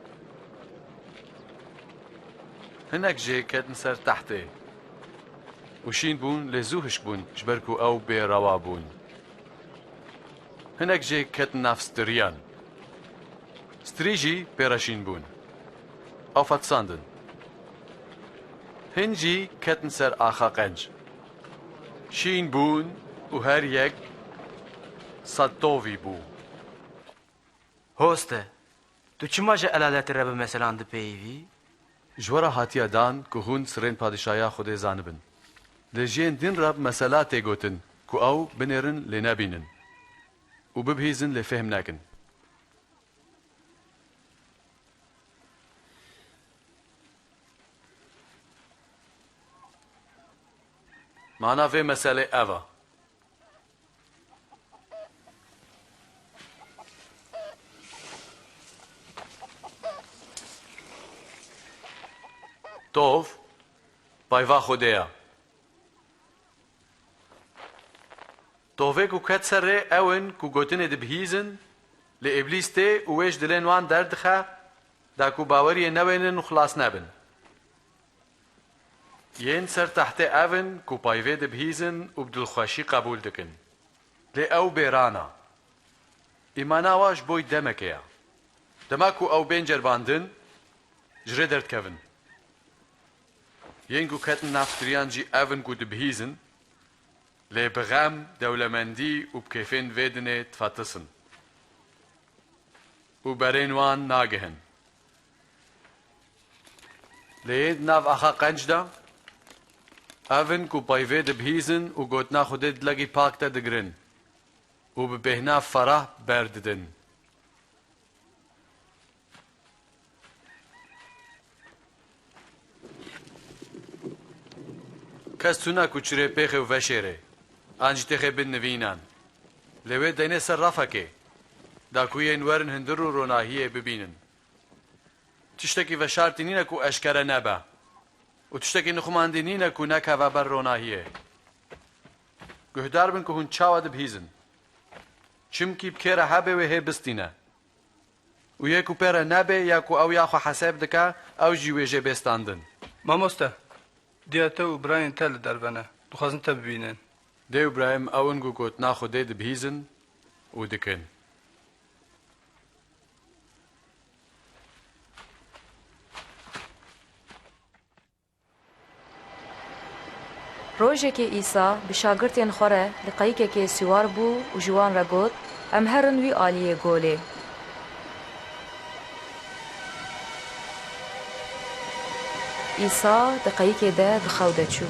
Speaker 11: هنک جه کت سر تحته. وشین بون لزوهش بون جبرکو او بی روا بون. هنک جه کت نفس دریان. ستریجی پیراشین بون. آفت ساندن. هنجی کتن سر آخا قنج. شین بون و هر یک صدوی بو.
Speaker 13: هستا تو چما جه علالت رب مثلا ده پیوی؟
Speaker 11: جورا هاتیا دان که هون سرین پادشایا خود زانبن. لجین دین رب مسئله تیگوتن که او بنیرن لنبینن و ببهیزن لفهم نکن. معنا في مسألة أفا توف بايفا خوديا توفي كو كتسر اون كو گوتن دبهيزن لإبليس تي ويش دلين وان دردخه دا كو باوري نوينن وخلاص نبن ين سر تحت اون کو پایوه دبهیزن و بدلخوشی قبول دکن. لی او بیرانا. ایمانا واش بوی دمکیا. دمکو او بین جرباندن جره درد کون. ين کو کتن نفتریان جی اون کو دبهیزن لی بغم دولمندی و بکیفین ویدنه تفتسن. و برینوان ناگهن. لید ناف آخا قنج دا اون کو پایوه دبهیزن و گوتنا خودت لگی پاک تا دگرن و به بهنا فرح برددن. کس تونا کچره پیخه و وشیره آنج تخه بن نوینان لیوه دینه سر رفا که دا کوی انورن هندر رو روناهیه ببینن تشتکی وشارتی نینه کو اشکره نبا و تشتکی نخماندی نینه کو نکه و بر روناهیه گهدار بن که هون چاوه دبهیزن چمکی بکره هبه و هی بستینه و یکو پیره نبه یکو او یاخو حساب دکه او جیویجه بستاندن
Speaker 1: مامۆستا دیاتە و براین تا لە دەربەنە دخوازن تە ببینن
Speaker 11: دێ و برایم ئەون گوت ناخۆ دێ دبهیزن و دکن
Speaker 2: روژه که ایسا به شاگردین خوره لقایک که سوار بو و جوان را گوت ام هرن وی آلیه گوله. ایسا دقایک ده دخوده چو.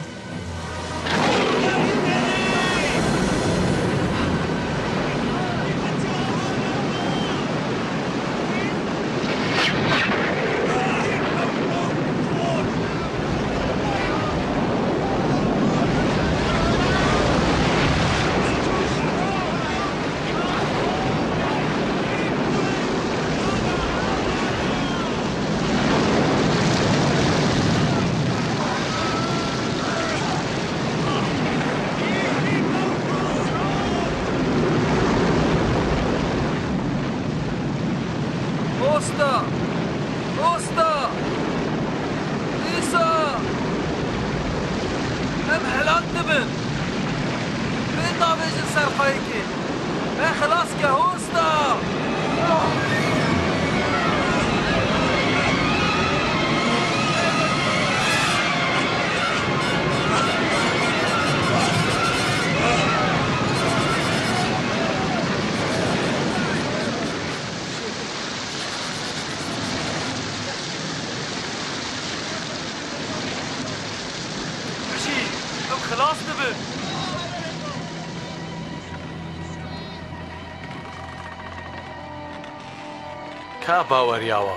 Speaker 11: کا باوەریاوە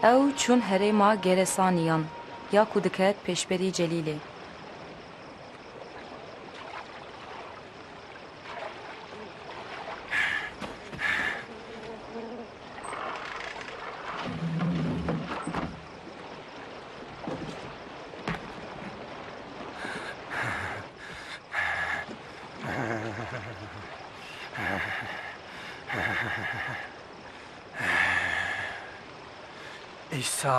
Speaker 2: ئەو چون هەرێما گێرەسانیان یا کو دکەت پێشبەری جەلیلێ.
Speaker 1: ئیسا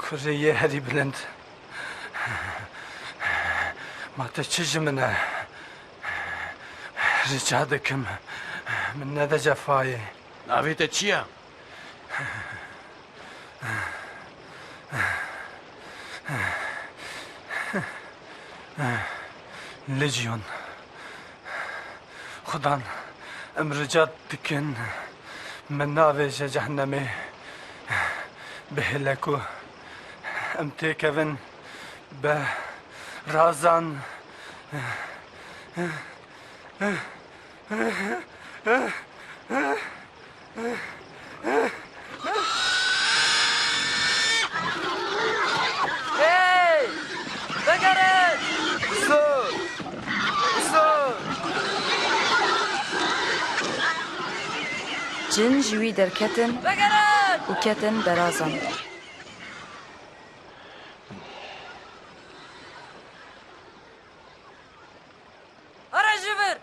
Speaker 1: کوڕەیە هەری بلند ماتە چژ منە ڕجا دەکەم من نەدەجەفایێ.
Speaker 11: ناوێتە چییە؟
Speaker 1: لجیۆن خودان ئەم ڕجا دکن من ناوێژە جەهەنەمێ بهێلەک و ئەم تێکەون بە رازان
Speaker 13: Hey! Degeret! Sor! Sor!
Speaker 2: جن جوی دەرکەتن و کەتن بەرازان.
Speaker 13: Ara jivir!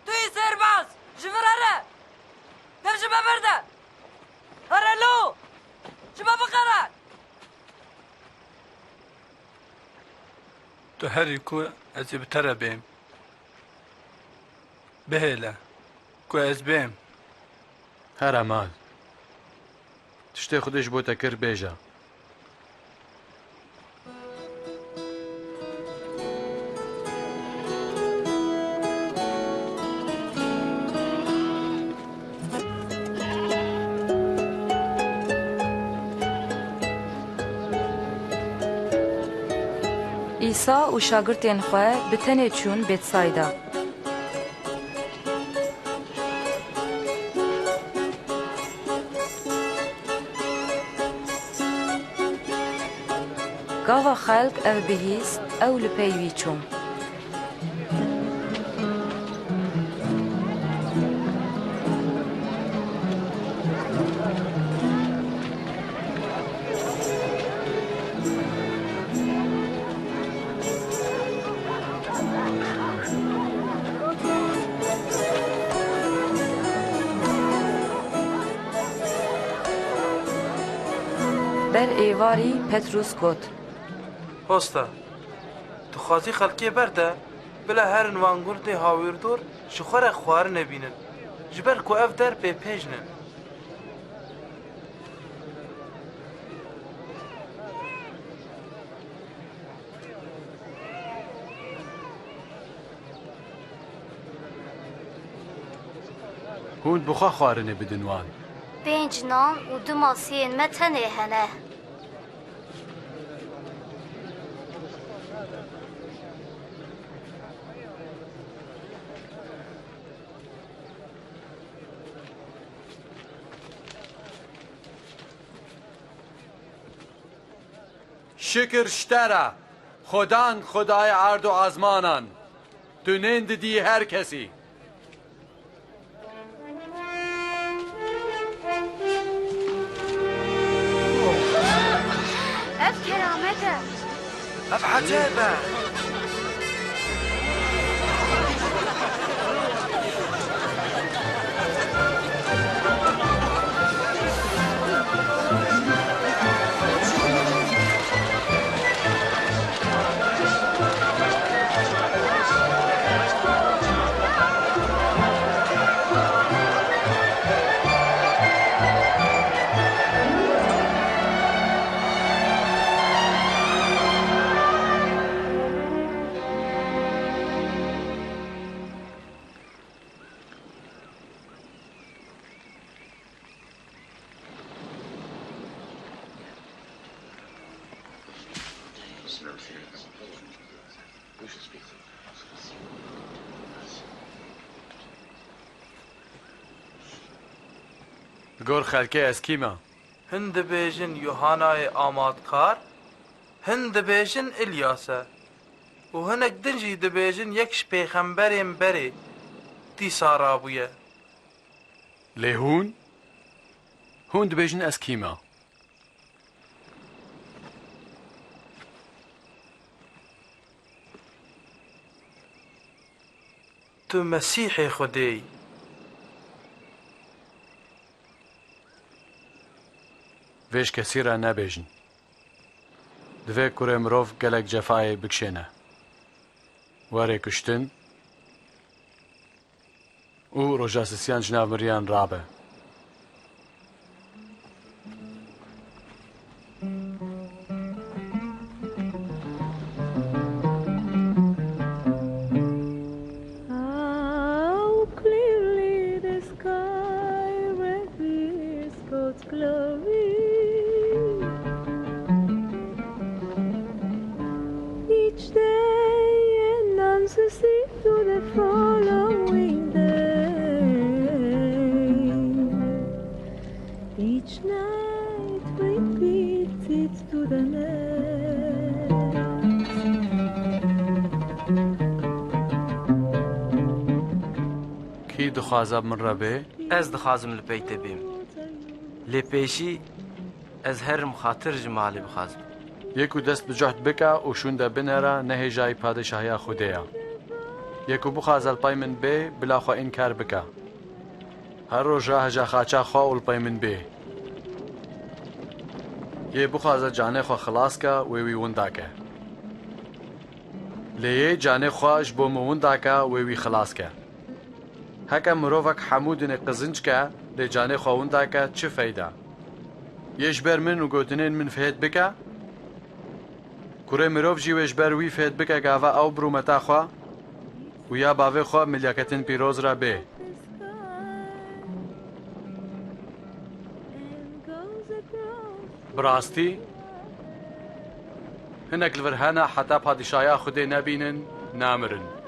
Speaker 13: Tuy serbaz! Jivir ara! Dev jiba berde! Ara lo! Jiba bakara!
Speaker 1: تو هەری کو ئەزی بتەرە بێم بهێلە کو ئەس بێم
Speaker 11: هەرە مال تشتێ خودش بۆتە کرد بێژە.
Speaker 2: ئیسا و شاگردên xwe bi tenê çûn Bêtsayda. Gava xelk ev bihîst ew li pey wî çûn. Ber êvarî Petrus got:
Speaker 10: Hosta, tu
Speaker 13: دخوازی خلکی برده بلا هرن وانگورد هاویردور شخور خوار نبینن جبر کو اف در پی پیجنن
Speaker 11: هون بخوا خوارنه بدنوان
Speaker 8: 5 نان و 2 ماسیین me tenê hene.
Speaker 11: شکر شتره خدان خدای ارد و آزمانان دونند دی هر کسی
Speaker 8: Ev keramet e.
Speaker 12: اف عجيبة
Speaker 11: گور خلکه از کیما
Speaker 13: هند بیجن یوهانای آمادکار هند بیجن الیاسه و هنک دنجی دبیجن یکش پیغمبریم بری دی سارابویه
Speaker 11: لیهون هون دبیجن از کیما
Speaker 13: تو مسیح خودی
Speaker 11: ویش کسی را نبیجن دوی کوره مروف گلک جفای بکشینه واره کشتن او روژاسسیان جناب مریان رابه کی دخوازب من ربه
Speaker 10: از دخوازم لپیت بیم لپیشی از هرم خاطر جمالی بخوازم
Speaker 11: یکو دست بجهد بکا و شونده بنره نه جای پادشاهی خودیا یکو بخوازل پای من بی بلا خوا انکار بکا هر روز راه جا خاچا خواول پای من بی یه بخوازل جانه خوا خلاص کا ویوی وندا که لیه جانه خواش بو موندا که ویوی خلاص که هکا مروفک حمودن قزنج که لی جانه خوا وندا که چه فایده یش بر من و گوتنین من فهد بکا کوره مروف جیوش بر وی فهد بکا گاوا او برومتا خوا و یا باوی خوا ملیاکتن پیروز را بی براستی هنک الورهانا حتی پادشاهی خودی نبینن نامرن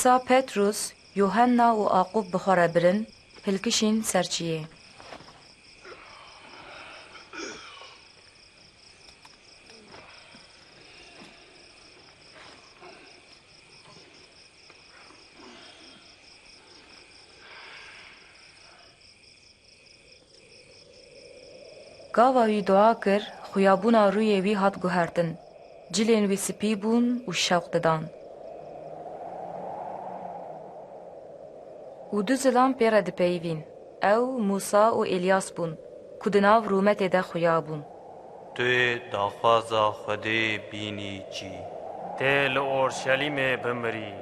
Speaker 2: İsa Petrus, Yohanna و Aqub بخوره برن هلکشین سرچیه. گاوا وی دعا کر خویابونا روی وی هات گوهردن. جلین وی سپی بون و شوق ددان. و دو زلان پیره دپیوین. او موسا و الیاس بون. کدناو رومت ده خویابون.
Speaker 7: توی داخوازا خودی بینی چی؟
Speaker 10: تل اورشلیم بمری.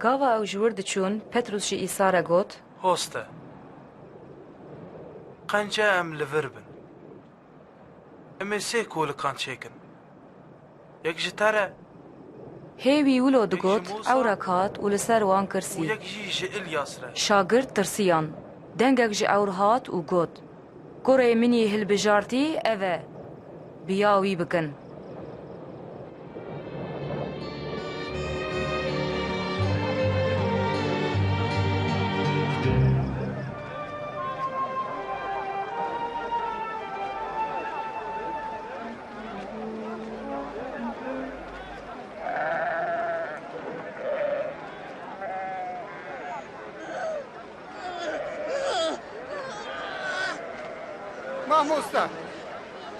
Speaker 2: گاوا او جور دچون پتروس جی ایسا را گوت
Speaker 13: هۆستە قەنجە ئەم لەڤەر بن ئەمێ سێ کۆلەکان چێکن یەک ji te re
Speaker 2: هیوی ولو دگوت او را کات و لسر وان
Speaker 13: û
Speaker 2: کرسی.
Speaker 13: yek jî ji İlyas re
Speaker 2: شاگرد ترسیان. دنگک جی اور هات و گوت گره منی هلبجارتی اوه بیاوی بکن.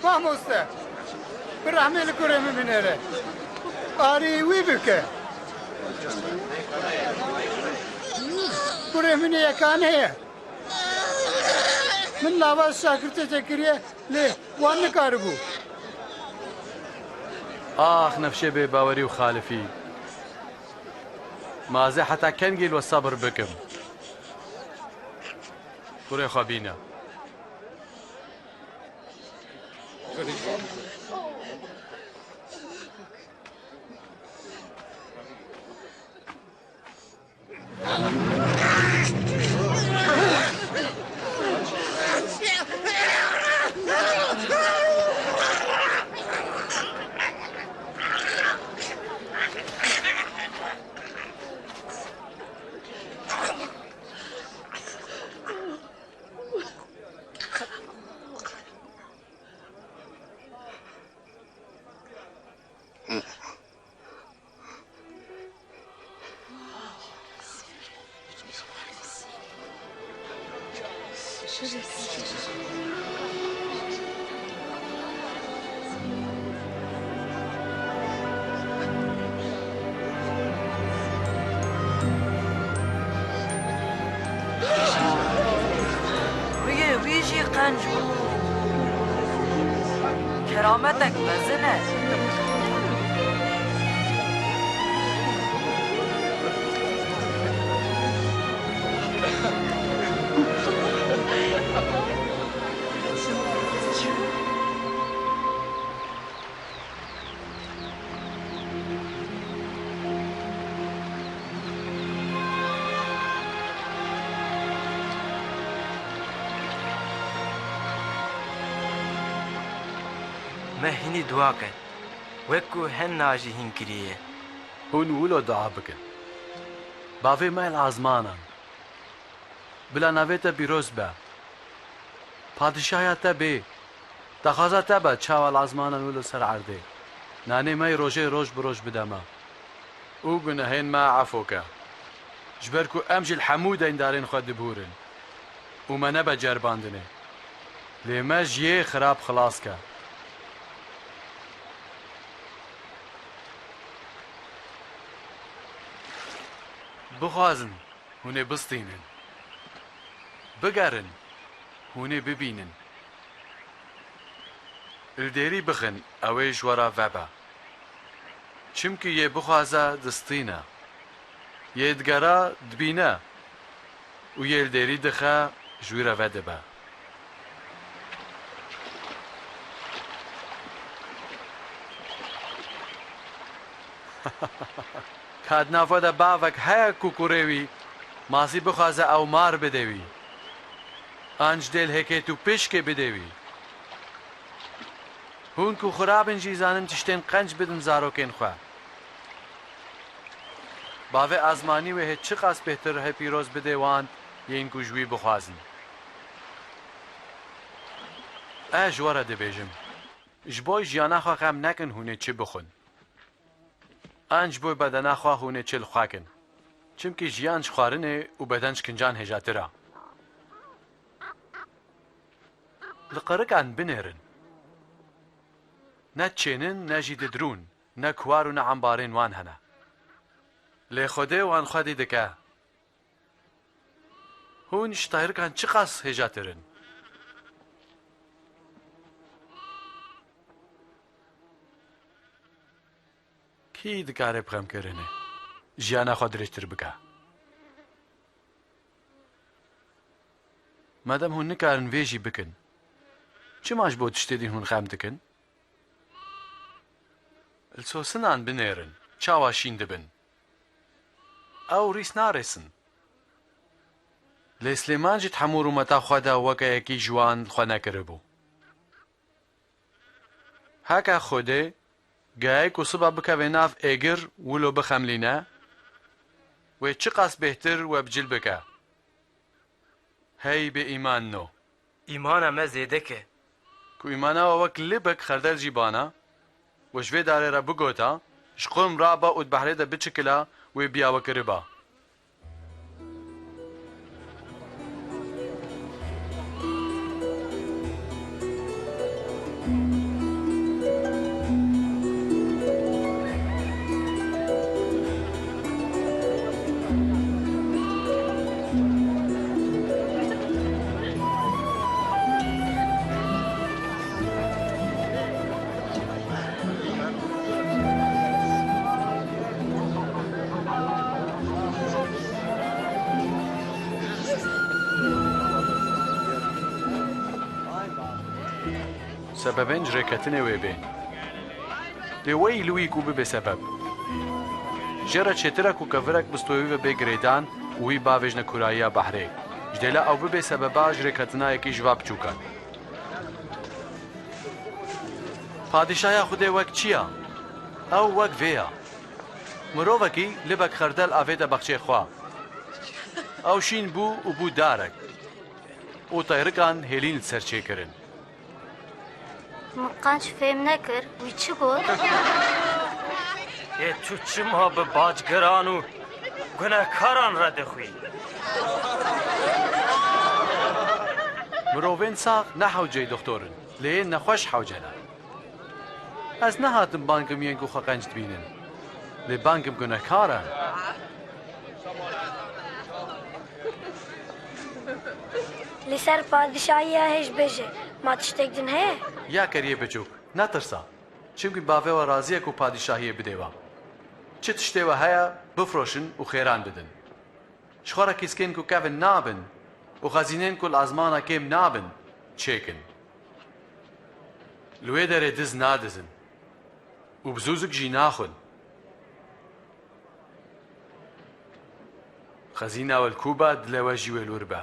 Speaker 6: مامۆستا بڕحمێ لە کوڕێ من بنێرە ئاری وی بکە کوڕێ منی یەکان هەیە من لاواز شاکرتێکە کردە لێ وان نەکاربوو.
Speaker 11: آخ نفشێ بێ باوەری و خالفی مازێ حتا کەنگیل وە سەبر بکەم کوڕێ خەبینە
Speaker 5: ویژی قنج بود کرامتک بزنه
Speaker 12: مهینی دعا کن وکو هن ناجی هین کریه
Speaker 11: هون ولو دعا بکن باوی مایل آزمانم بلا نویت بیروز به پادشاهی تبی تخازا تبا چاوال آزمانم ولو سر عرده نانی مای روژه روش بروش بدما او گناهین ما عفو که جبرکو امجل حمود این دارین خود بورن و ما نبا جرباندنه لیما جیه خراب خلاص که بخوازن هونه بستینن بگرن هونه ببینن الدیری بخن اویش ورا وبا چمکی یه بخوازه دستینه یه دگرا دبینه و یه الدیری دخه جویره وده با کاد نافده باوک هیا کوکوروی ماسی بخوازه او مار بدوی آنج دل هکی تو پشک بدوی هون کو خرابن جیزانن تشتین قنج بدن زاروکین خواه باوه آزمانی و هیچ چقاس بهتر های پیروز بده وان یین کو جوی بخوازن اجواره دبیجم جبوی جیانا خوا غم نکن هونه چه بخون انج بوی بدنا خوا هونه چل خواکن چمکی جیانش خوارنه و بدنش کنجان هجاتره لقرق عن بنيرن نا تشينن نا جي ددرون نا كوارو نا عمبارين وان هنا لي خودي وان خودي دكا هون شتاير كان چقاس هجاترن كي دكاري بغم كرنه جيانا خود رشتر بكا مادام هون نكارن ويجي بكن چه ماش بۆ تشتێدین هون خام دکن؟ السۆسنان بنێرن چاواشین دەبن ئەو ڕیس ناڕێسن لێ سلێمانجت هەموو ڕوومەتا خوادا وەکەیەکی جوان خوا نەکردبوو هاکا خۆدێ گایەک و سوبا بکەوێ ناف ئێگر ولۆ بخەملینە وێ چ قاس بێتر وە بجل بکە هەی بێ ئیمان نۆ
Speaker 5: ئیمانە مە زێدەکە
Speaker 11: کو ایمانا وەک لبک خەردەر جیبانە وەژێ دارێرە بگۆتە شقۆم ڕابە و بەحرێدە بچکلا وێ بیاوەکردبە سببين جريكتني ويبين لوي لوي كوب بسبب جرى شترك وكفرك بستوي بجريدان وي باوجنا كورايا بحري جدلا او بسبب جريكتنا يكي جواب چوكان پادشاهیا خودی وک چیا او وک ویا مرووکی لبک خردل اوید بخچه خوا او شین بو و بو دارک او طیرکان هلین سرچه کرن
Speaker 8: مقانش فهم نکر وی چی گفت؟
Speaker 10: یه تو چما به باجگران و گناهکاران را دخوی
Speaker 11: مروین ساق نحوجه دکتورن لیه نخوش حوجنا از نهاتم بانکم ینگو خاقنج بینن لی بانکم گناهکارن
Speaker 4: لسر پادشاهی هش بجه ما تشتکدن هه
Speaker 11: یا کریه بچوک نترسا چونکی باوه و رازیه کو پادشاهی بدیوا چه تشتیوه هیا بفروشن و خیران بدن شخورا کسکن کو کفن نابن و خزینین کل ازمانا کم نابن چیکن لوی داره دز نادزن و بزوزک جی ناخن خزینه والکوبا دلوا جیوه لوربا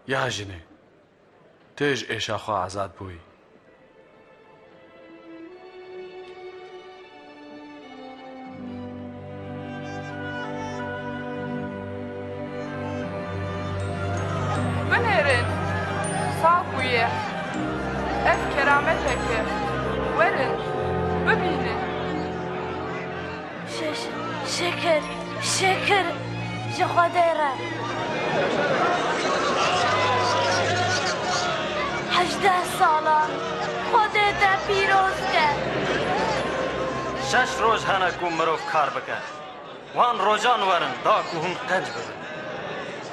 Speaker 11: یا جنه تیج ایشا خواه عزاد بوی
Speaker 14: بنهرن صابویه اف کرامتك ورن ببینن
Speaker 4: شکر جخدره 18 سالان خودت پیروز کرد
Speaker 10: 6 روز هنه کو مروف کار بکن وان روزان ورن دا کو هم قنج بزن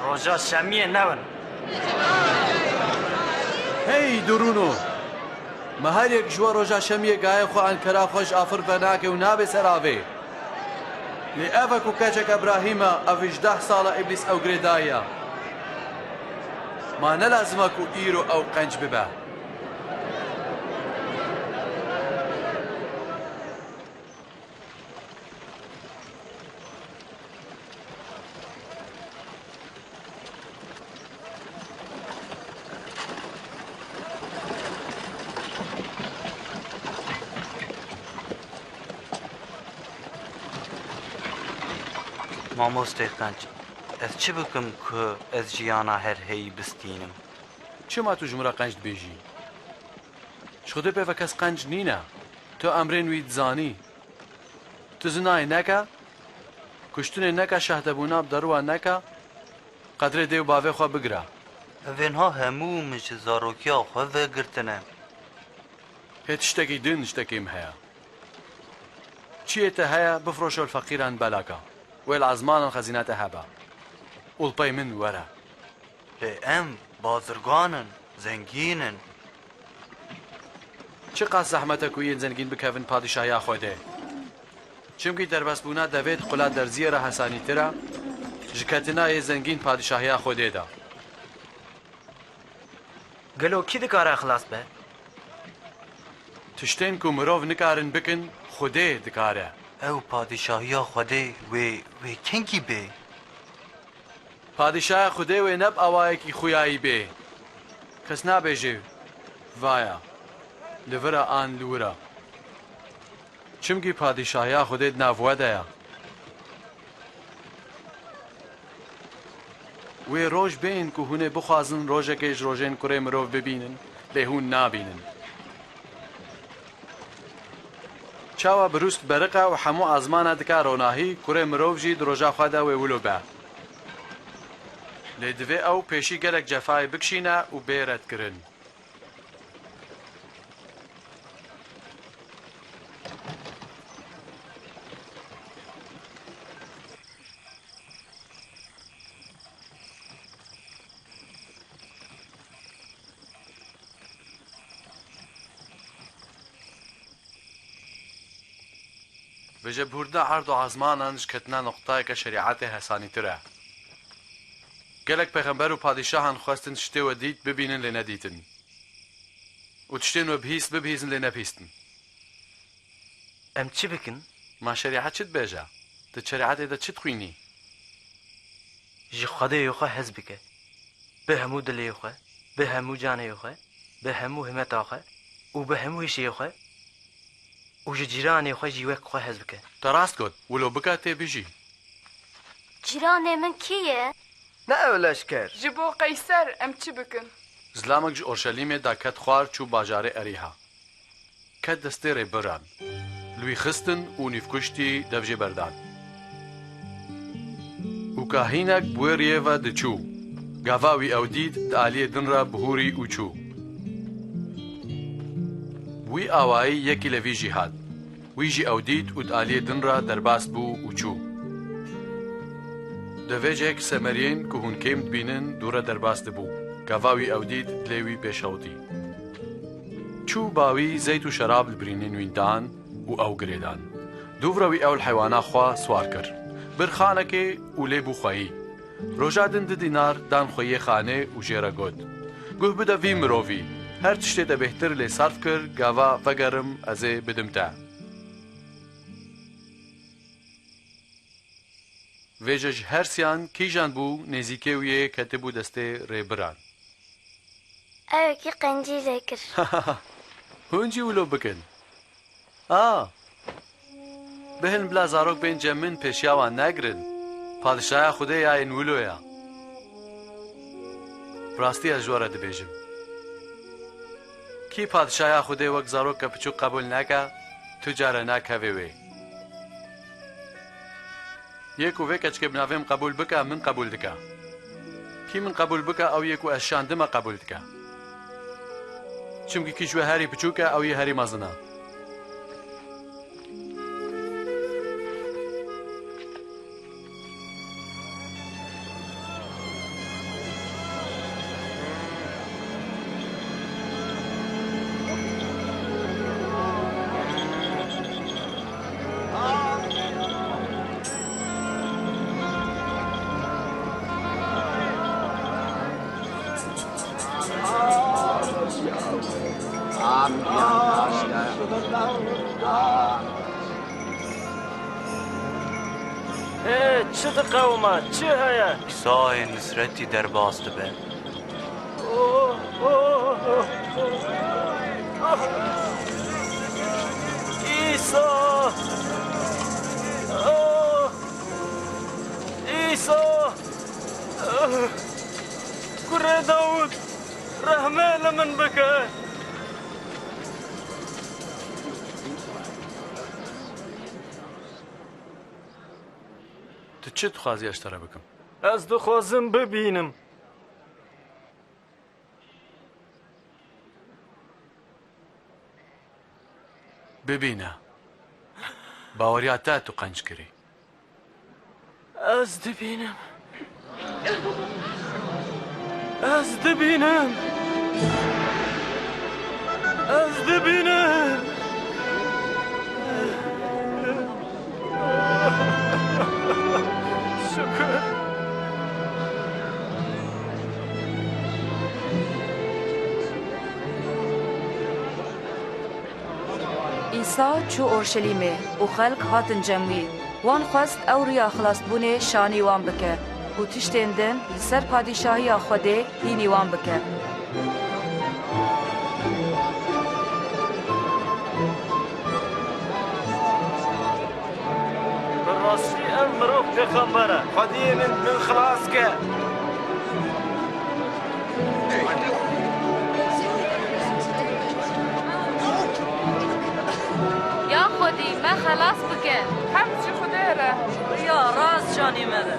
Speaker 10: روزا شمیه نون
Speaker 11: هی درونو ما هر یک جوا روزا شمیه گای خو انکرا خوش آفر بناکه و نابه سراوه لی اوکو کچک ابراهیم او 18 ساله ابلیس او گریدایا ما نلازمك إيرو أو قنج ببا
Speaker 7: مامۆستای قەنج ئەس چ بکەم کە ئەس ژیانە هەر هەیی بستینم
Speaker 11: چما تو ژمرە قەنج دبێژی شخودە پێوە کەس قەنج نینە تۆ ئەمرێن وی دزانی تو زنای نەکە کوشتنێ نەکە شەهدەبوونا بدەڕوە نەکە قەدرێ دێ و باوێ خوا بگرە
Speaker 7: ئەڤێنها هەموو مش زارۆکیا خۆ vêgirtine
Speaker 11: هێت شتێکی دن شتێکیم هەیە چیەتە هەیە بفرۆشە فەقیران بەلاکە وێ لە عەزمانن خەزینەتە هەبە وڵپەی من وەرە
Speaker 7: لێ ئەم بازرگانن زەنگینن
Speaker 11: چ قاس زەحمەتە کو یەن زەنگین بکەون پادیشاهیا خۆدێ چمکی دەربەسبوونا دەوێت قولا دەرزیەرە هەسانیترە ژکەتنا یە زەنگین پادیشاهیا خۆدێدا
Speaker 10: گەلۆ کی دکارە خلاص بە
Speaker 11: تشتێن کو مرۆڤ نکارن بکن خودێ دکارە
Speaker 7: ئەو پادیشاهیا خودێ وێ کەنکی بێ
Speaker 11: پادیشای خودێ وێ نەب ئەوایەکی خویایی بێ کەس نابێژێ وایە لڤرە ئان لورە چمکی پادیشاهیا خودێت ناوەدەیە وێ ڕۆژ بێن کو هوونێ بخوازن ڕۆژێکێش ڕۆژێن کوڕێ مرۆڤ ببینن لێ هون نابینن چاوە بروست بەرقە و هەموو ئازمانە دکا ڕۆناهی کوڕێ مرۆڤ ژی درۆژا خوادا وێ ولۆ بە لێ divê ew pêşî gelek cefayê bikişîne û bê redkirin. Vêjebûrda erd û ezmanan ji ketina noqtayeke şerîetê hesanîtir e. Gelek pexember û padîşahan xwestin tiştê we dît bibînin lê nedîtin. û tiştên we bihîst bibihîzin lê nepîstin.
Speaker 10: Em çi bikin?
Speaker 11: Ma şerîet çi dibêje? Di şerîetê de çi dixwînî?
Speaker 10: Ji Xwedê xwe hez bike. Bi hemû dilê xwe, bi hemû canê xwe, bi hemû himeta xwe û bi hemû hêşiyê xwe û ji cîranê xwe jî wek xwe hez bike.
Speaker 11: Te rast got, wilo bike tê bijî.
Speaker 4: Cîranê min kî ye?
Speaker 12: Ne ew leşker?
Speaker 14: Ji bo Qeyser em çi bikin?
Speaker 11: Zilamek ji Orşelîmê da ket xwar çû bajarê Erîha. Ket destê rêbiran. Li wî xistin û nîvkuştî dev jê berdan. û kahînek bi wê rêyê ve diçû. Gava wî ew dît di aliyê din re bihûrî û çû. Wî awayî yekî levî jî hat. Wî jî ew dît û di aliyê din re derbas bû û çû. Devêcek semeriyên ku hûn kêm dibînin dûre derbas dibû. Gava wî ew dît dilê wî pêşewtî. Çû bawî zeyt û şerab li birînên wî dan û ew girêdan. Dûvra wî ew li heywana xwe swar kir. Bir xanekê û lê bû xweyî. Roja din 2 dînar dan xweyê xanê û jê re got. Guh bide vî mirovî. Her tiştê te bêhtir lê sarf kir, gava vegerim ez ê bidim te. Vêje ji her siyan kîjan bû nêzîkê wî yê ketibû destê rêbiran.
Speaker 4: Evekî qencî lê kir.
Speaker 11: Hûn jî wilo bikin. Bihin bila zarok bên cemin pêşiya wan negirin. Padişaya Xwedê ya yên wilo ya. Rastî ez ji we re dibêjim. Kî padişaya Xwedê wek zarokeke piçûk qebûl neke, tu care nakevê wê. Yê ku vê keçikê bi navê min qebûl bike, min qebûl dike. Kî min qebûl bike ew yê ku ez şandime qebûl dike. Çimkî kî ji we herî piçûk e ew yê herî mezin e.
Speaker 10: Çi diqewme, çi heye?
Speaker 7: Îsayê Nusretî derbas dibe.
Speaker 10: İsa! ما لمن بك
Speaker 11: تو چی دخوازی اشتره بکم؟
Speaker 10: از دخوازم ببینم
Speaker 11: ببینه باوریات تا تو قنج کری
Speaker 10: از دبینم از دبینم از دبینم شکر
Speaker 2: ئیسا چوو ئۆرشەلیمێ و خەڵک هاتن جەموی وان خواست ئەو ڕیا خلاصبوونێ شانی وان بکە و تشتێن دن لەسەر پادیشاهیە خودێ هینی وان بکە
Speaker 10: بڕاستی ئەم مرۆڤ پێغەمبەرە
Speaker 5: خودی من خلاص کە
Speaker 8: یا خودی ما خلاص بکە
Speaker 14: هەمچی خودێرە
Speaker 9: یا ڕاست جانی مەدە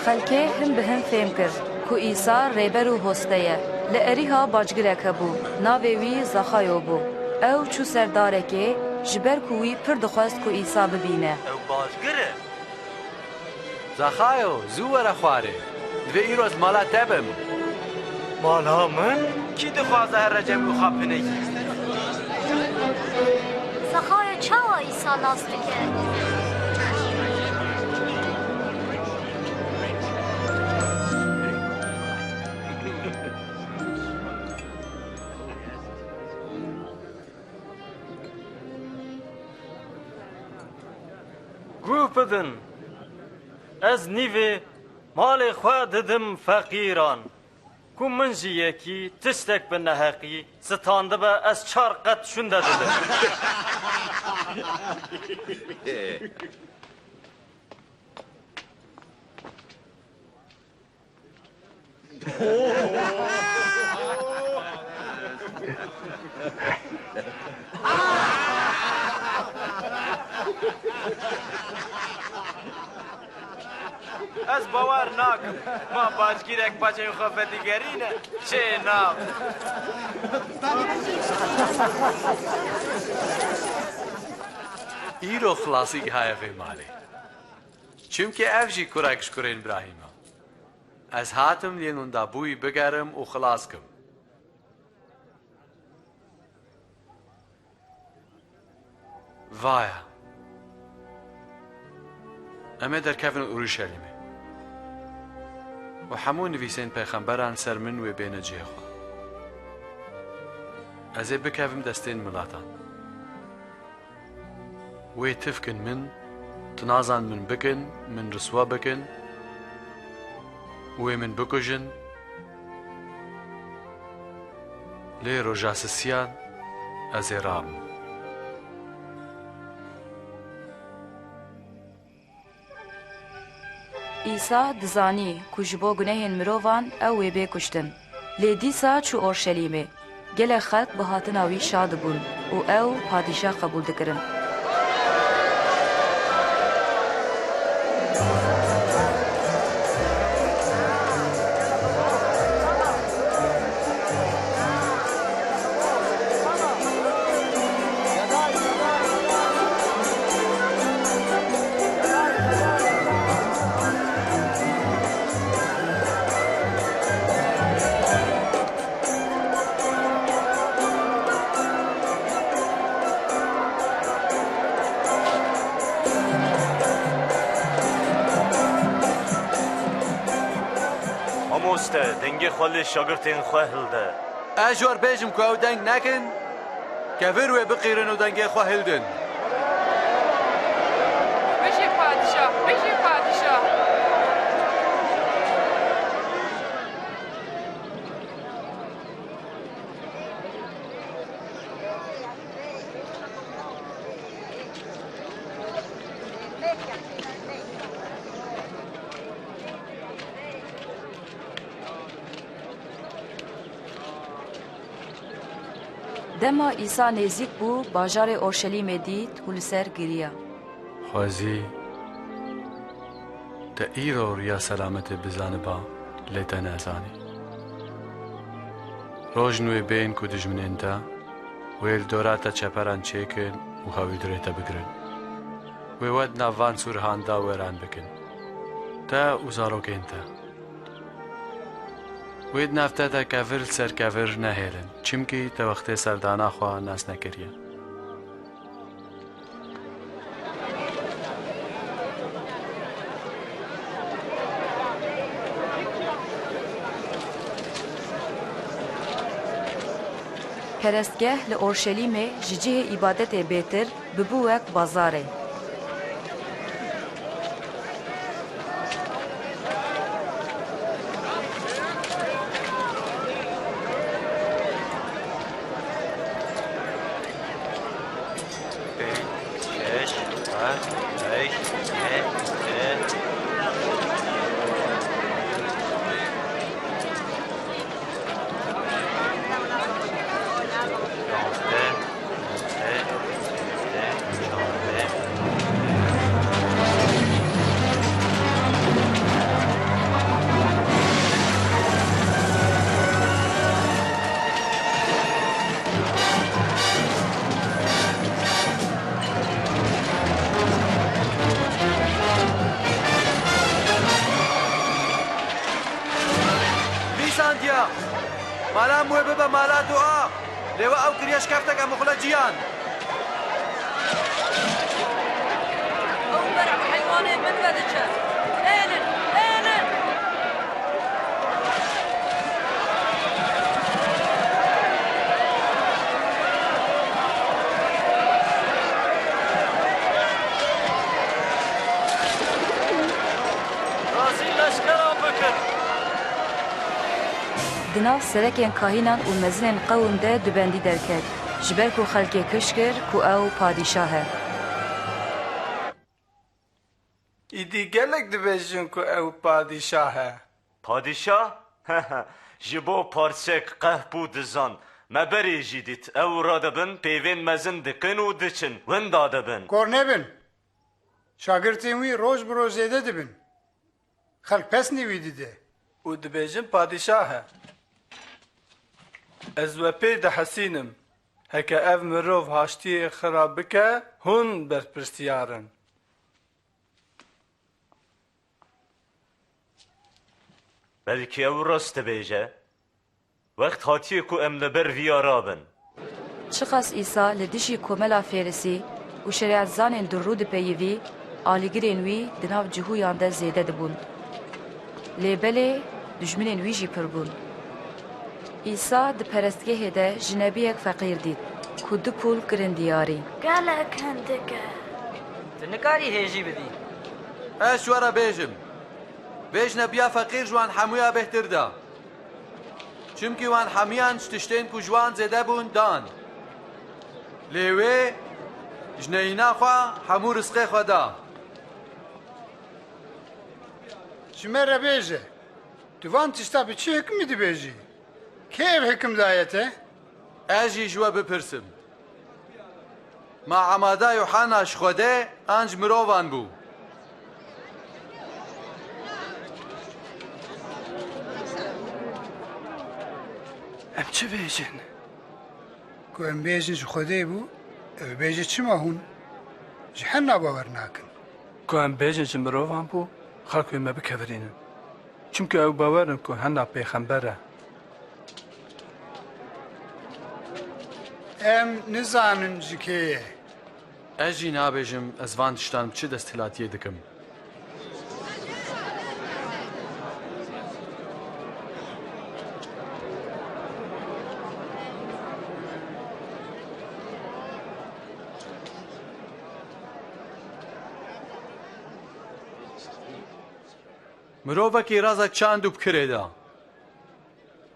Speaker 2: خەلکێ هەم بە هەم فێم کرد کو ئیسا ڕێبەر و هۆستەیە لە ئەریها باجگرێکە بوو ناوێ وی زەخایۆ بوو ئەو چوو سەردارێکێ ji ber ku wî pir dixwest ku îsa bibîne
Speaker 7: ew bajgir e
Speaker 11: زەخایۆ زوو وەرە خوارێ divê îroz mala te bim
Speaker 10: مالا من
Speaker 5: کی دخوازه هر رجب و خاپنەی
Speaker 4: زەخایە چاوە ئیسا ناز دکە
Speaker 10: گوه بدن از نیوه مال خواه ددم فقیران کو من جی یکی تشتک به نحقی ستانده به از 4 قط شنده ددم
Speaker 5: از باور ناکم ما باجگیرک بچه خواه دیگرینه چه نام
Speaker 11: îro xilasî gihaye vê malê çimkî ev jî kurek ji kurên Ibrahîm e ez hatim lê nûndabûyî bigerim û xilas kim vaya em ê derkevin Urûşelîmê û hemû nivîsên pêxemberan ser min wê bêne cihê xwe ez ê bikevim destên milatan wê tifkin min tu nazan min bikin min riswa bikin wê min bikujin lê roja sisiyan ez ê rabim
Speaker 2: ئیسا دزانی ku ji bo gunehên mirovan ew wê bê kuştin lê dîsa çû Orşelîmê gelek xelk bi hatina wî şad bûn û ew padîşah qebûl dikirin
Speaker 10: دنگی خالی شاگردین خواه هلده
Speaker 11: ez jor bêjim ku ew deng nekin kevir wê biqîrin û dengê xwe hildin
Speaker 14: بژی پادشاه بژی پادشاه
Speaker 2: دما عیسی نزدیک بو باجار اورشلیم دید و لسر گریا.
Speaker 11: خوازی تا ایرو ریا سلامت بزانه با لیتا نزانی. روز نوی بین که دجمنین تا ویل دوراتا چپران چیکن و هاوی دریتا بگرن. وی ود نوان سورهان دا ویران بکن. تا وزاروکین تا. وید نفته تا کافر سر کافر نهیرن. چمکی تا وقت سردانا خواه ناس نکریه.
Speaker 2: پرستگاه لأورشلیم جیجه عبادت بیتر ببوک بازاره.
Speaker 15: مالا موی ببا مالا دعا لیوا او کریش کفتک امخلا جیان
Speaker 9: او برع حیوانه من بدچه اینن رازی لشکرا بکن
Speaker 2: دناو سرکین کاهینان و مزنین قوم ده دبندی درکد. جبر کو خلکی کشکر کو او پادشاهه.
Speaker 13: ایدی گلک دبیجن کو او پادشاهه.
Speaker 16: پادشاه؟ جبو پارچک قهبو دزان. مبری جیدیت او را دبن پیوین مزن دکن و دچن وندا دبن.
Speaker 6: کور نبن. شاگرتین وی روز بروز زیده دبن. خلق پس نیوی دیده.
Speaker 13: و دبیجن پادشاهه. از و پی ده حسینم. هکه او مروف هاشتی خراب بکه هون برپرسیارن.
Speaker 16: بلکه او راست بیجه وقت هاتیه کو ام لبر ویارابن
Speaker 2: شخص عیسی لدیشی کوملا فیرسی و شریعت زانین درود پیوی آلیگرین وی دناو جهویان ده زیده دبون. لیبله دجمنین وی جی پر بون. عیسی ده پرستگه ده جنبی یک فقیر دید که دو پول کرن دیاری.
Speaker 4: گلک هندگه
Speaker 9: تنکاری هیجی بدی
Speaker 15: اش ورا بیجم بیش نبیا فقیر جوان حمویا بهتر دا چمکی وان حمیان شتشتین کو جوان زده بون دان لیوه جنینا خواه حمو رسقه خواه دا
Speaker 6: شمر بیجه دوان تشتا به چه حکمی دی بیجی؟ که او حکم دایته؟
Speaker 15: اجی جوا بپرسم ما عماده یوحناش خوده انج مروان بو
Speaker 13: ام چه بیجن؟
Speaker 6: که ام بیجن شو خوده بو او بیجه چه ما هون؟ جهن باور ناکن
Speaker 13: که ام بیجن چه مروفان بو خلقوی ما بکورینن چونکه او باورن که هننا پیغمبره
Speaker 6: ام نزانن جکیه
Speaker 11: اجی نابیجم از وان تشتان چه دستلاتیه دکم
Speaker 15: مرۆڤێکی ڕازێک چاند و بکرێدا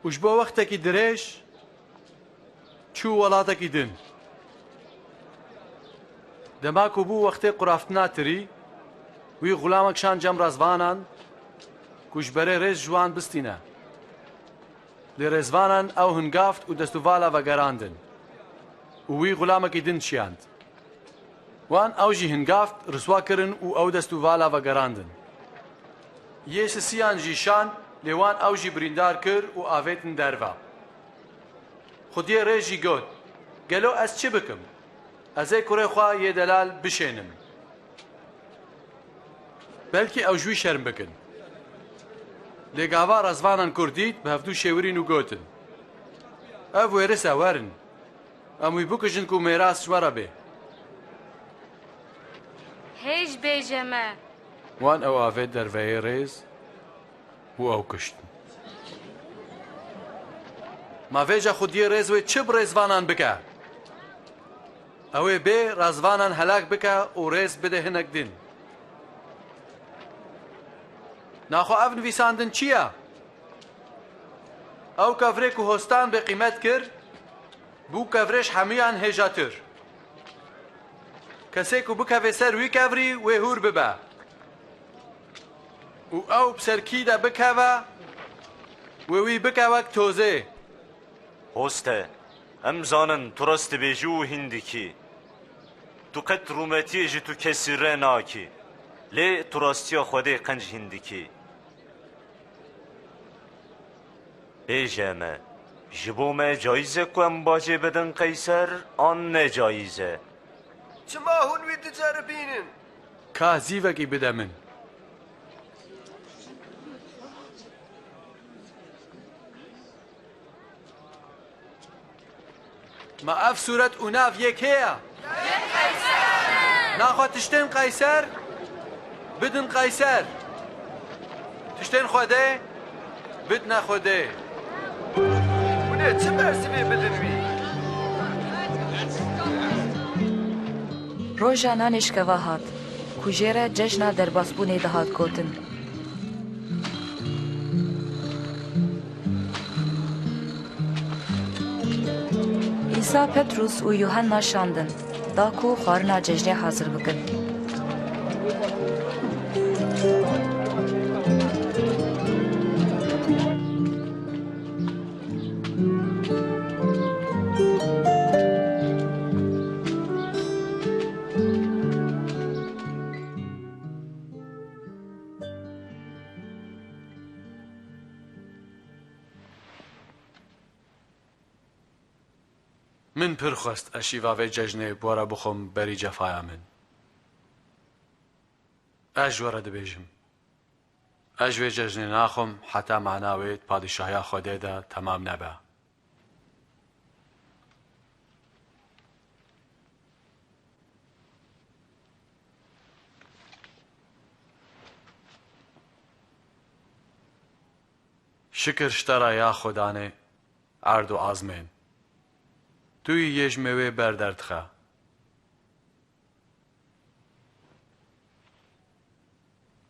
Speaker 15: وش بۆ وەختێکی درێژ چوو وڵاتێکی دن دەماک و بوو وەختێ قورافتناتری وی غولامێکشان جەم ڕازوانان کوژبەرێ ڕێز جوان بستینە لێ ڕێزوانان ئەو هەنگافت و دەست و ڤالا ڤەگەراندن
Speaker 11: وی غلامێکی دن چیاند وان ئەوژی هنگافت ڕسواکردن و ئەو دەست و ڤالاڤە گەڕاندن یێ سسیان ژیشان لێوان ئەوژی بریندار کرد و ئاڤێتن دەرڤە خودیە ڕێژی گوت گەلۆ ئەس چی بکەم ئەزەی کوڕێ خوا یێ دەلال بشێنم بەلکی ئەو ژووی شەرم بکەن لێگاوا ڕەزوانان کوردیت بە هەفتوو شێورین و گوتن ئەو وێرسە وەرن ئەمووی بکوژن و مێراس وەرە بێ
Speaker 8: هیچ بێژەمە
Speaker 11: وان ئەو ئاڤێت دەرڤەیە ڕێز و ئەو کشتن ماڤێژە خودیە ڕێزوێ چ ڕێزوانان بکە ئەوێ بێ ڕازوانان هەلاک بکە و ڕێز بدە هەنێک دن ناخۆ ئەو نویساندن چییە؟ ئەو کەڤرێک و هۆستان بە قیمەت کرد بوو کەڤرێش هەمویان هێژاتر کەسێک و بکەوێ سەر وی کەڤری وێ هور ببە و ئەو سەرکیدا بکەوە وێوی بکەوەک تۆزێ
Speaker 16: هۆستە ئەم زانن تو ڕست دەبێژی و هیندێکی تو قەت ڕوومەتیێژی تو کەسی ڕێ ناکی لێ تو ڕاستیە خودێ قەنج هیندێکی بێژەمە ji bo me cayîz e ku em bacê bidin qeyser an necayîz e
Speaker 12: çima hûn wî diceribînin
Speaker 11: کا زیڤekî bide min ما ev suret û nav yek heye naxwe tiştên qeyser bidin qeyser tiştên xwedê bidne xwedê
Speaker 12: çi mersivê bidin wî
Speaker 2: Roja nanêşkeva hat ku jê re cejna derbasbûnê dihat gotin. İsa Petrus û Yuhanna şandin da ku xwarina cejnê hazir bikin.
Speaker 11: من پڕ خۆست ئەشیڤاوێ جەژنێ بۆرە بخۆم بەری جەفایا من ئەژ وەرە دەبێژم ئەژوێ جەژنێ ناخۆم حتا معناوێت پادیشاهیا خودێدا تەمام نەبە شکر شتەرە یا خۆدانێ عرد و ئازمێن توی یەژ مێوێ بەردەردخە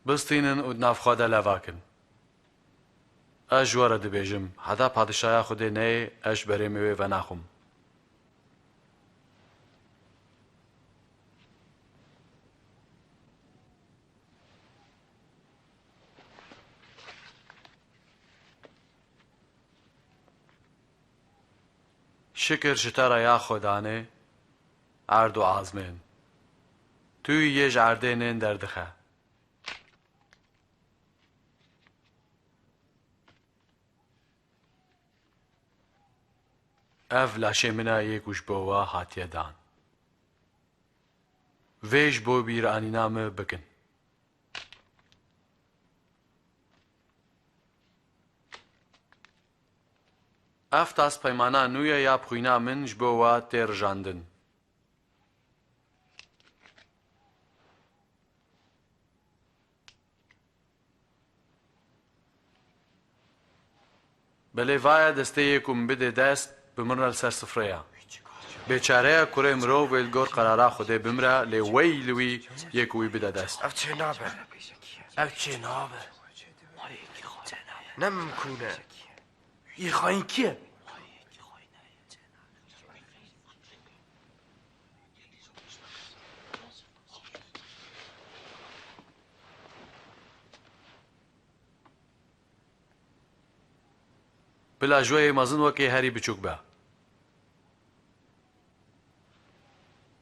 Speaker 11: بستینن و نافخوادا لەڤاکن ئەژ وەرە دەبێژم هەتا پادشایا خودێ نەیە ئەش بەرێ مێوێ ڤە ناخۆم شکر شتەرە یا خۆدانێ عرد و ئازمێن توی یەژ عردێنێن دەردخە ئەڤ لاشێ منە یەکوش بۆوە هاتیەدان vêj بۆ بیرانîna me bikin ev taspeymana nû ye ya bixwîna min ji bo we tê rijandin belê vaya desteyê ku min bide dest bimrine li ser sifreya bêçareya kurê mirov wê li gor qerara Xwedê bimre lê wey li wî yê ku wî bide dest
Speaker 12: ev çê nabe
Speaker 10: ev çê nabe
Speaker 12: nemimkûn e
Speaker 10: yê xayîn kî ye
Speaker 11: bila jweyê mezin wekê herî biçûk be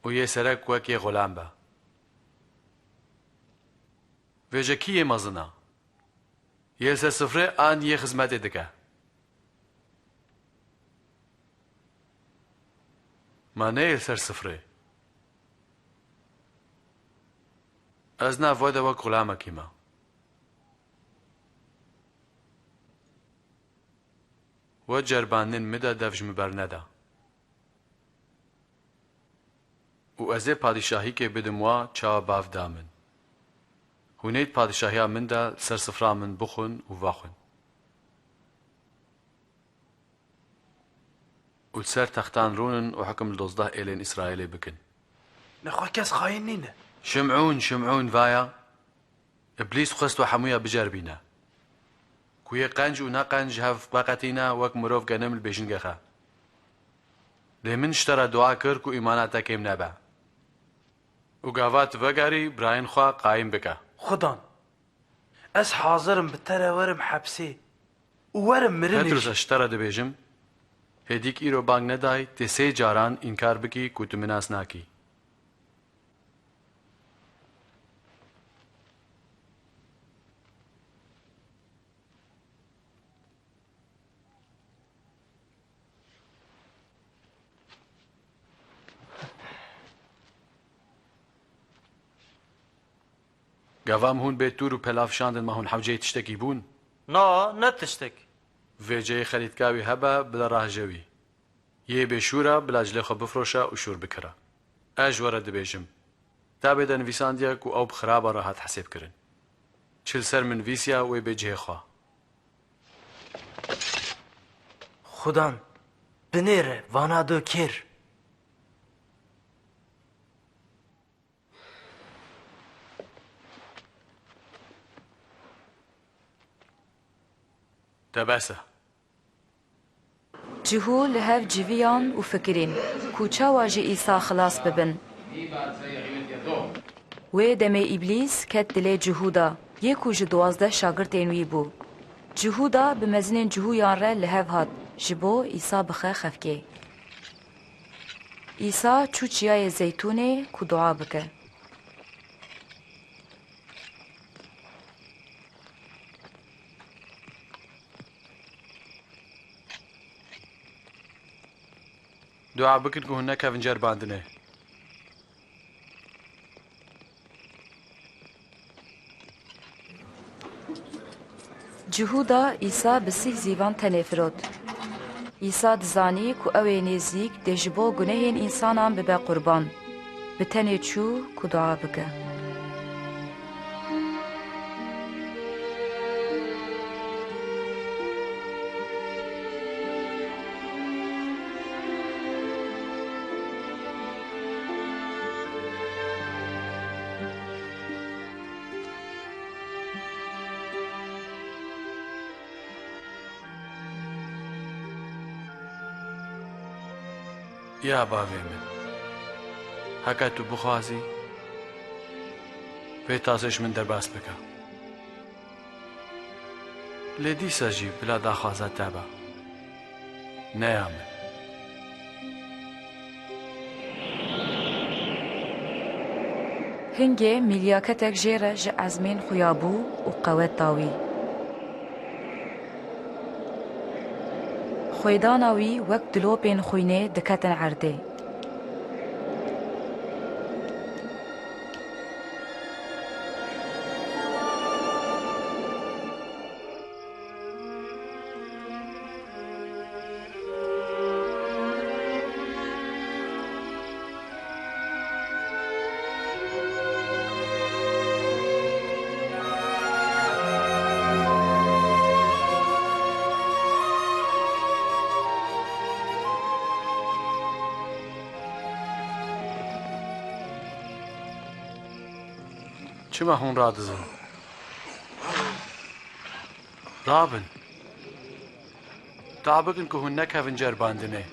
Speaker 11: و یه سرک وک یه غلام با ویجه کی یه مزنا یه سر سفره آن یه خدمت دکه ما نه یه سر سفره از نه وایده وک غلامه کیما و جربانن مده دفجم برنده و از پادشاهی که بدم وا چا باف دامن هونیت پادشاهی من دا سر سفرا من بخون و واخون و سر تختان رونن و حکم الدوزده ایلین اسرائیلی بکن
Speaker 13: نخواه کس خاین نینه
Speaker 11: شمعون وایا ابلیس خست و حمویا بجربینا کوی قنج و نقنج هف باقتینا وک مروف گنم البیشن گخا لیمن اشترا دعا کر کو ایماناتا کم نبا و گاوات وگاری براین خواه قایم بکا
Speaker 13: خدان از حاضرم بتره ورم حبسي ورم مرنش
Speaker 11: پتروس اشترا دبیجم هدیک ایرو بانگ ندای تسه جاران انکار بکی کو تو مناس ناکی گوام هون به تور و پلاف شاندن ما هون حوجه تشتکی بون
Speaker 10: نا نتشتك
Speaker 11: ویجه خریدکاوی هبا بلا راه جوی یه بشورا بلا جلی خو بفروشا و شور بکرا اج ورد بیجم تا بدن ویساندیا کو او بخرابا راحت حساب کرن چل سر من ویسیا و بجه خوا
Speaker 10: خدان بنيره وانا دو كير
Speaker 11: تباسه
Speaker 2: جهو لهف جویان و فکرین کوچا واجی ایسا خلاص ببن و دم ابلیس کت دل جهودا یکو ج 12 شاگردین وی بو جهودا به مزنین جهویان ره لهف هات جبو ایسا بخه خفکه ایسا چوچیای زیتونه کو دعا بکه
Speaker 11: دعا بکن که هنه کفنجر باندنه
Speaker 2: جهودا ایسا بسیح زیوان تنفرد ایسا دزانی کو اوه نزیک دجبو گناهین انسانان ببه قربان به تنه چو کو دعا بکه
Speaker 11: یا باوی من هکا تو بخوازی به تاسش من در باس بکا لیدی سجی بلا داخوازت تابا نیام
Speaker 2: هنگه ملیاکتک جیره ج ازمین خویابو و قوت داوی خویداناوی وک دلوپین خوینه دکتن عرده
Speaker 11: چما هون را دزن رابن تا بکن که هون نکفنجر باندنه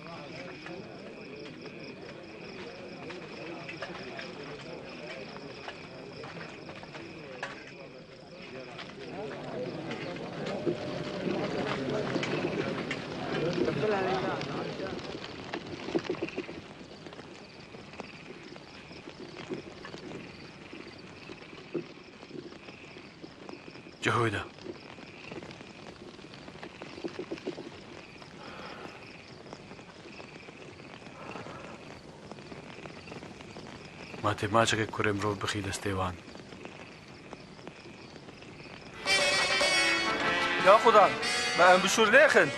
Speaker 11: جهوده ما تماچه کرم رو بخی دستیوان
Speaker 13: یا خدا من بشور لیخن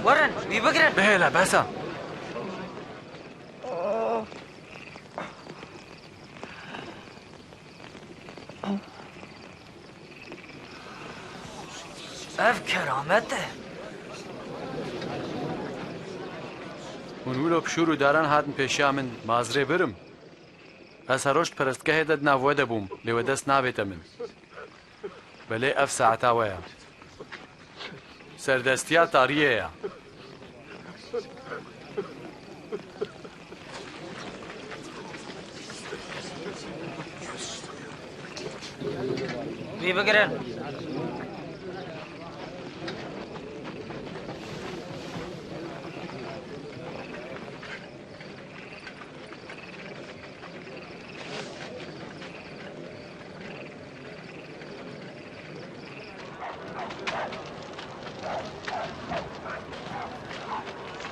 Speaker 9: ورن بی بگرن
Speaker 11: بهلا بسا
Speaker 9: اف کرامته
Speaker 11: ونولو بشورو دارن هاتن پیشیا من مازره برم از هروشت پرستگاه داد ناوده بوم لیو دست ناویت من بله اف ساعتا ویا سردستیا تاریه یا
Speaker 9: بی بگرن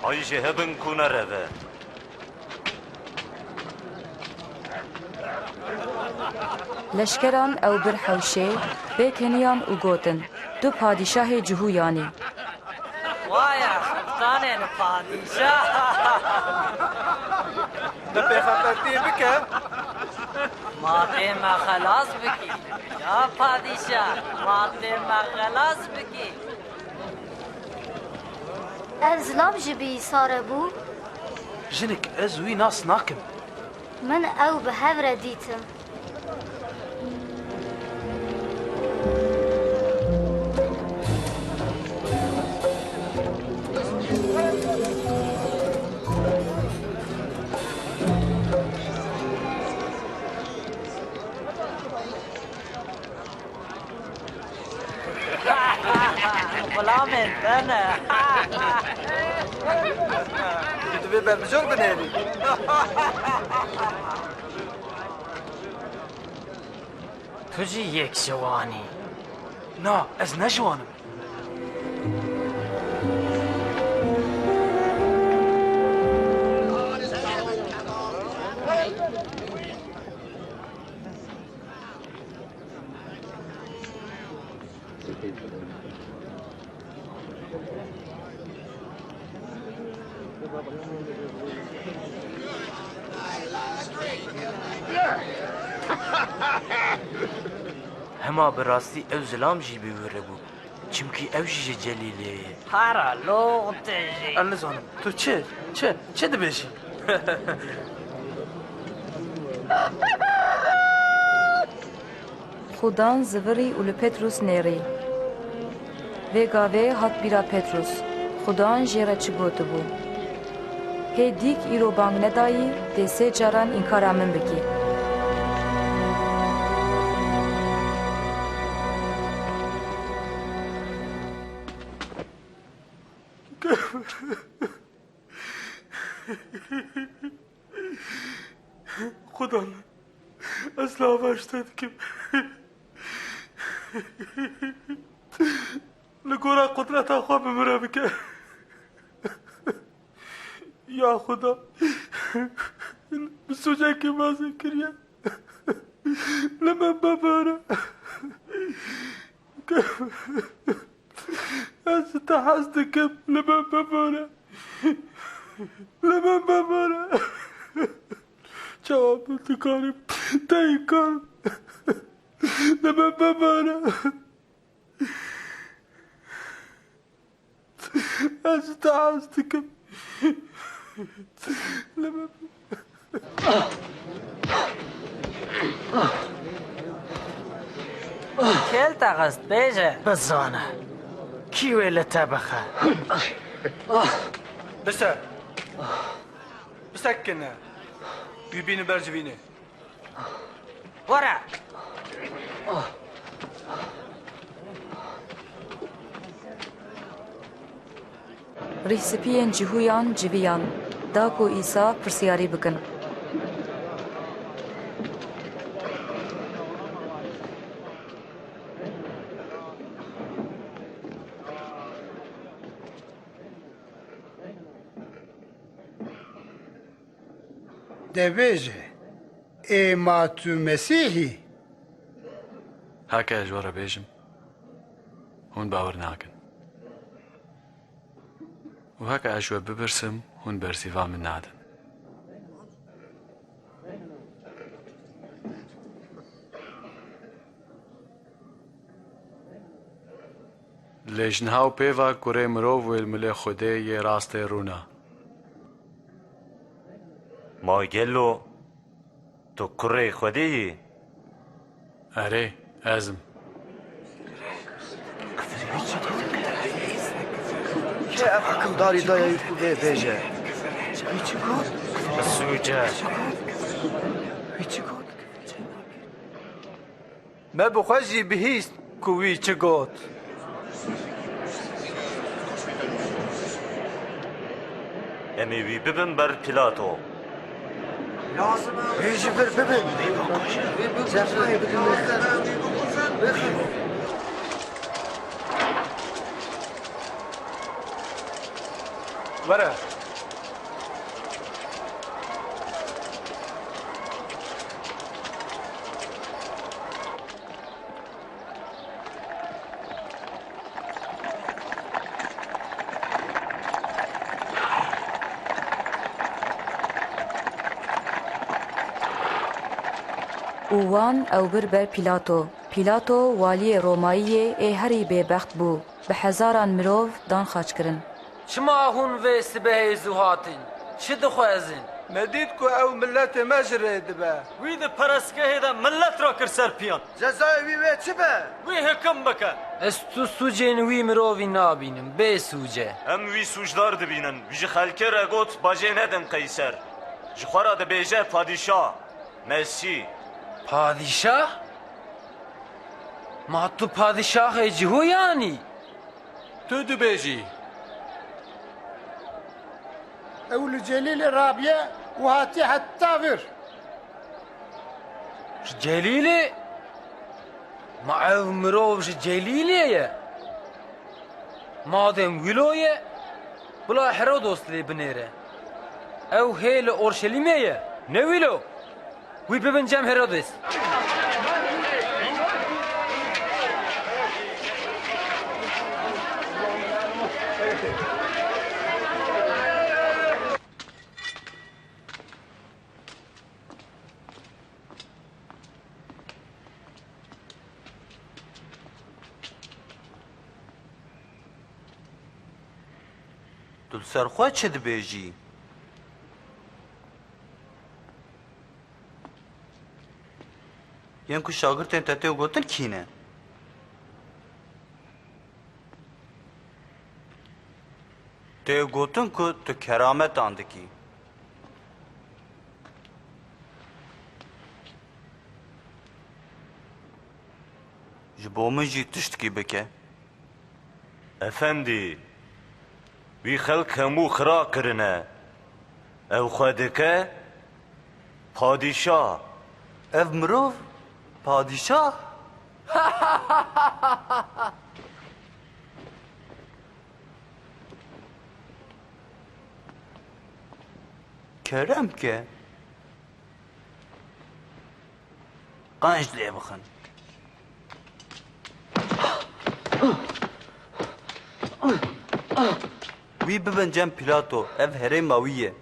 Speaker 16: Ayşe hebin kuna reve.
Speaker 2: لشکران او بر حوشه به کنیان و گوتن دو پادشاه جهویانی
Speaker 9: وایا سلطانه پادشاه
Speaker 13: ده پیغمبرتی بکن
Speaker 9: ماته ما خلاص بکی یا پادشاه ماته ما خلاص بکی
Speaker 4: ارزلام جبی ساره بو
Speaker 13: جنك ازوي ناس ناكم
Speaker 4: من او به هفره دیتم
Speaker 9: غلام انتنا
Speaker 13: تبي بمجور بنادي
Speaker 9: تجي یک جوانی
Speaker 13: نا از نجوانم
Speaker 10: هما براستی او زلام جی بیوره بو چمکی او جی جلیلیه
Speaker 9: هارا لوغ تجي
Speaker 13: انا زانم تو چه دبیشی
Speaker 2: خودان زوری و لپتروس نیری و گاوه هات بیرا پتروس خودان جیره چی گوتو بو هی دیک ایرو بانگ ندایی ده سه جاران اینکار امن بکی
Speaker 13: خدا اصلا باشتد که لگورا قدرت آخوا بمره بکن یا خدا بسوچه که بازی کریه لمن بباره از تحصد کم لمن بباره لمن بباره جواب تکارم تایی کارم لمن بباره از تحصد کم لمن
Speaker 9: كل تغست بيجه بزانه كيوي لتبخه
Speaker 13: بسكن بيبين برجفيني
Speaker 9: ورا
Speaker 2: ریسپین جهویان جویان داکو ایسا پرسیاری بکن
Speaker 6: دەبێژێ ئێمە تو مەسیحی
Speaker 11: هەکە ژۆرە بێژم هون باوەڕ ناکەن و هەکە ئەژوە ببرسم هون بەرسیڤا من نادن لێژنها و پێڤە کوڕێ مرۆڤ وێلملێ خودێ یێ ڕاستێ ڕوونا
Speaker 16: ماگەلۆ تو کوڕێ خودەیی
Speaker 11: ئەرێ ئەزم
Speaker 3: کێ ئەف حکمداری دایە و بێ بێژە
Speaker 9: سوجە
Speaker 3: me bi xwe jî bihîst ku wî çi got
Speaker 16: em ê wî bibin ber Pîlato
Speaker 3: wî jî bir bibin zefayê bidin
Speaker 13: وەرە
Speaker 2: û wan ew bir ber Pîlato. Pîlato waliyê Romayiyê ê herî bêbext bû. Bi hezaran mirov dan xaçkirin.
Speaker 5: Çima hûn vê sibehê zû hatin? Çi dixwezin?
Speaker 3: me dît ku ew milletê me ji rê dibe
Speaker 16: wî di perestgehê de millet ra kir ser piyan
Speaker 3: cezayê wî wê çi be
Speaker 16: wî hikim bike
Speaker 5: Ez tu sûcên wî mirovî nabînim bê sûce
Speaker 16: em wî sûcdar dibînin wî ji xelkê re got bajê nedin qeyser ji xwe ra dibêje padîşah Mesî
Speaker 5: Padîşah? Ma tu padîşahê cihû yanî?
Speaker 11: Tu dibêjî
Speaker 6: ew li Celîlê rabiye û hatiye heta vir
Speaker 5: Ji Celîlê? Ma ew mirov ji Celîlê ye? Madem wilo ye, bila Herodos lê binêre. Ew hê li Orşelîmê ye, ne wilo? Wî bibin cem Herodes.
Speaker 3: Tu li ser xwe çi dibêjî yên ku şagirtên te tê gotin kî ne tê gotin ku tu kerametan dikî ji bo min jî tiştekî bike
Speaker 16: efendî wî xelk hemû xira kirine ew xwe dike padîşah
Speaker 3: ev mirov padîşah kerem ke qenc lê bixin wî bibin cem Pîlato ev herêma wî ye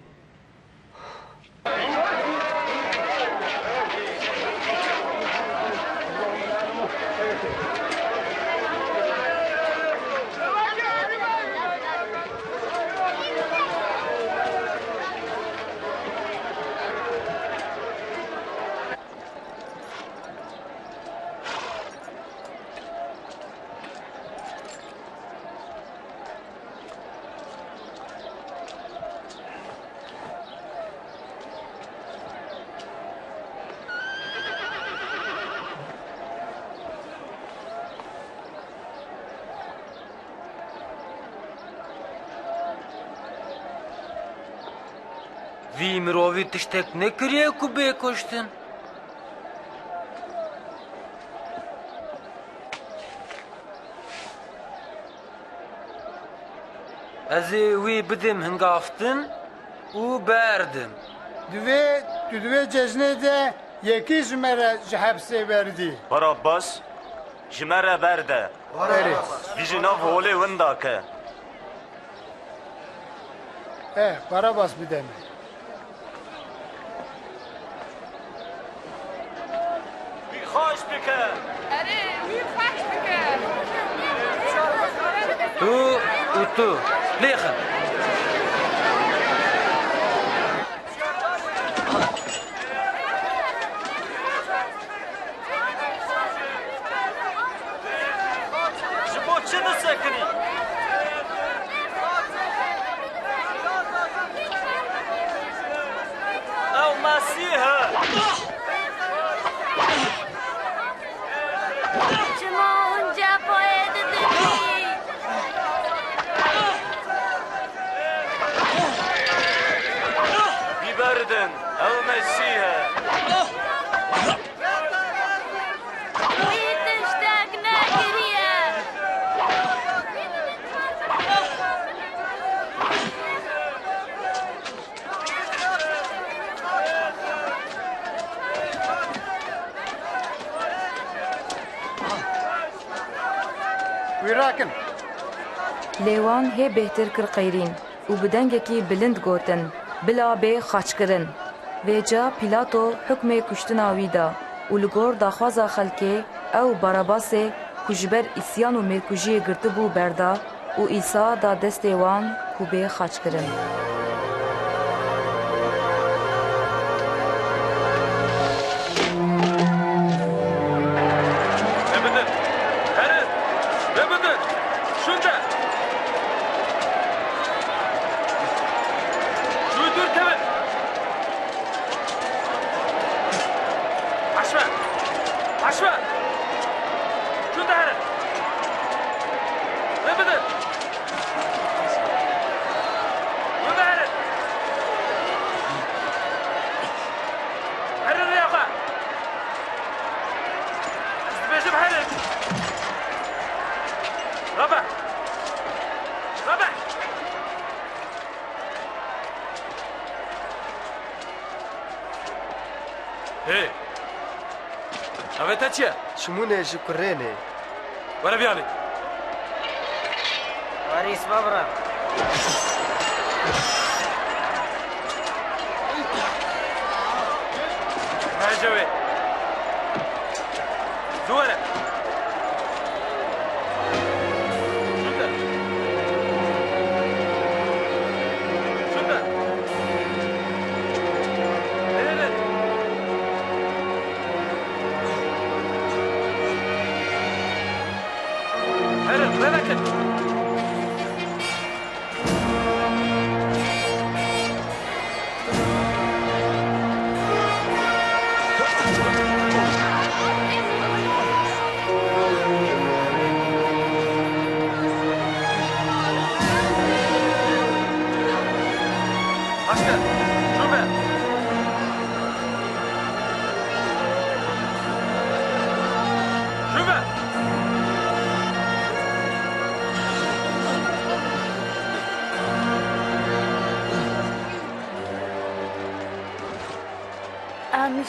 Speaker 5: Vî mirovî tiştek nekiriye ku bê kuştin? Ez ê wî bidim hingaftin û berdim.
Speaker 6: دوی جزنه ده یکی جمره جحبسه بردی
Speaker 16: باراباس جمره برده بیجی ناف هوله وندا که
Speaker 6: باراباس بدمه
Speaker 16: خواهش بکن
Speaker 5: تو و تو لیخن
Speaker 16: جبو چه نسکنی او مسیحه
Speaker 4: شما اونجا باید دلی
Speaker 16: بیبردن او مسیحه
Speaker 4: بیتشتک نگریه
Speaker 6: ویراکن
Speaker 2: لیوان هی بهتر کر قیرین و بدنگکی بلند گوتن بلا به خاچکرن و جا پیلاتو حکم کشتنا ویدا و لگور داخوازا خلکه او باراباس کجبر اسیان و مرکوژی گرتبو بردا و ایسا دا دست وان کو به خاچکرن
Speaker 11: هی اوه تا چیه؟
Speaker 12: شمونه جکرینه
Speaker 11: وره بیالی
Speaker 9: واریس بابرا
Speaker 11: هجوه زوره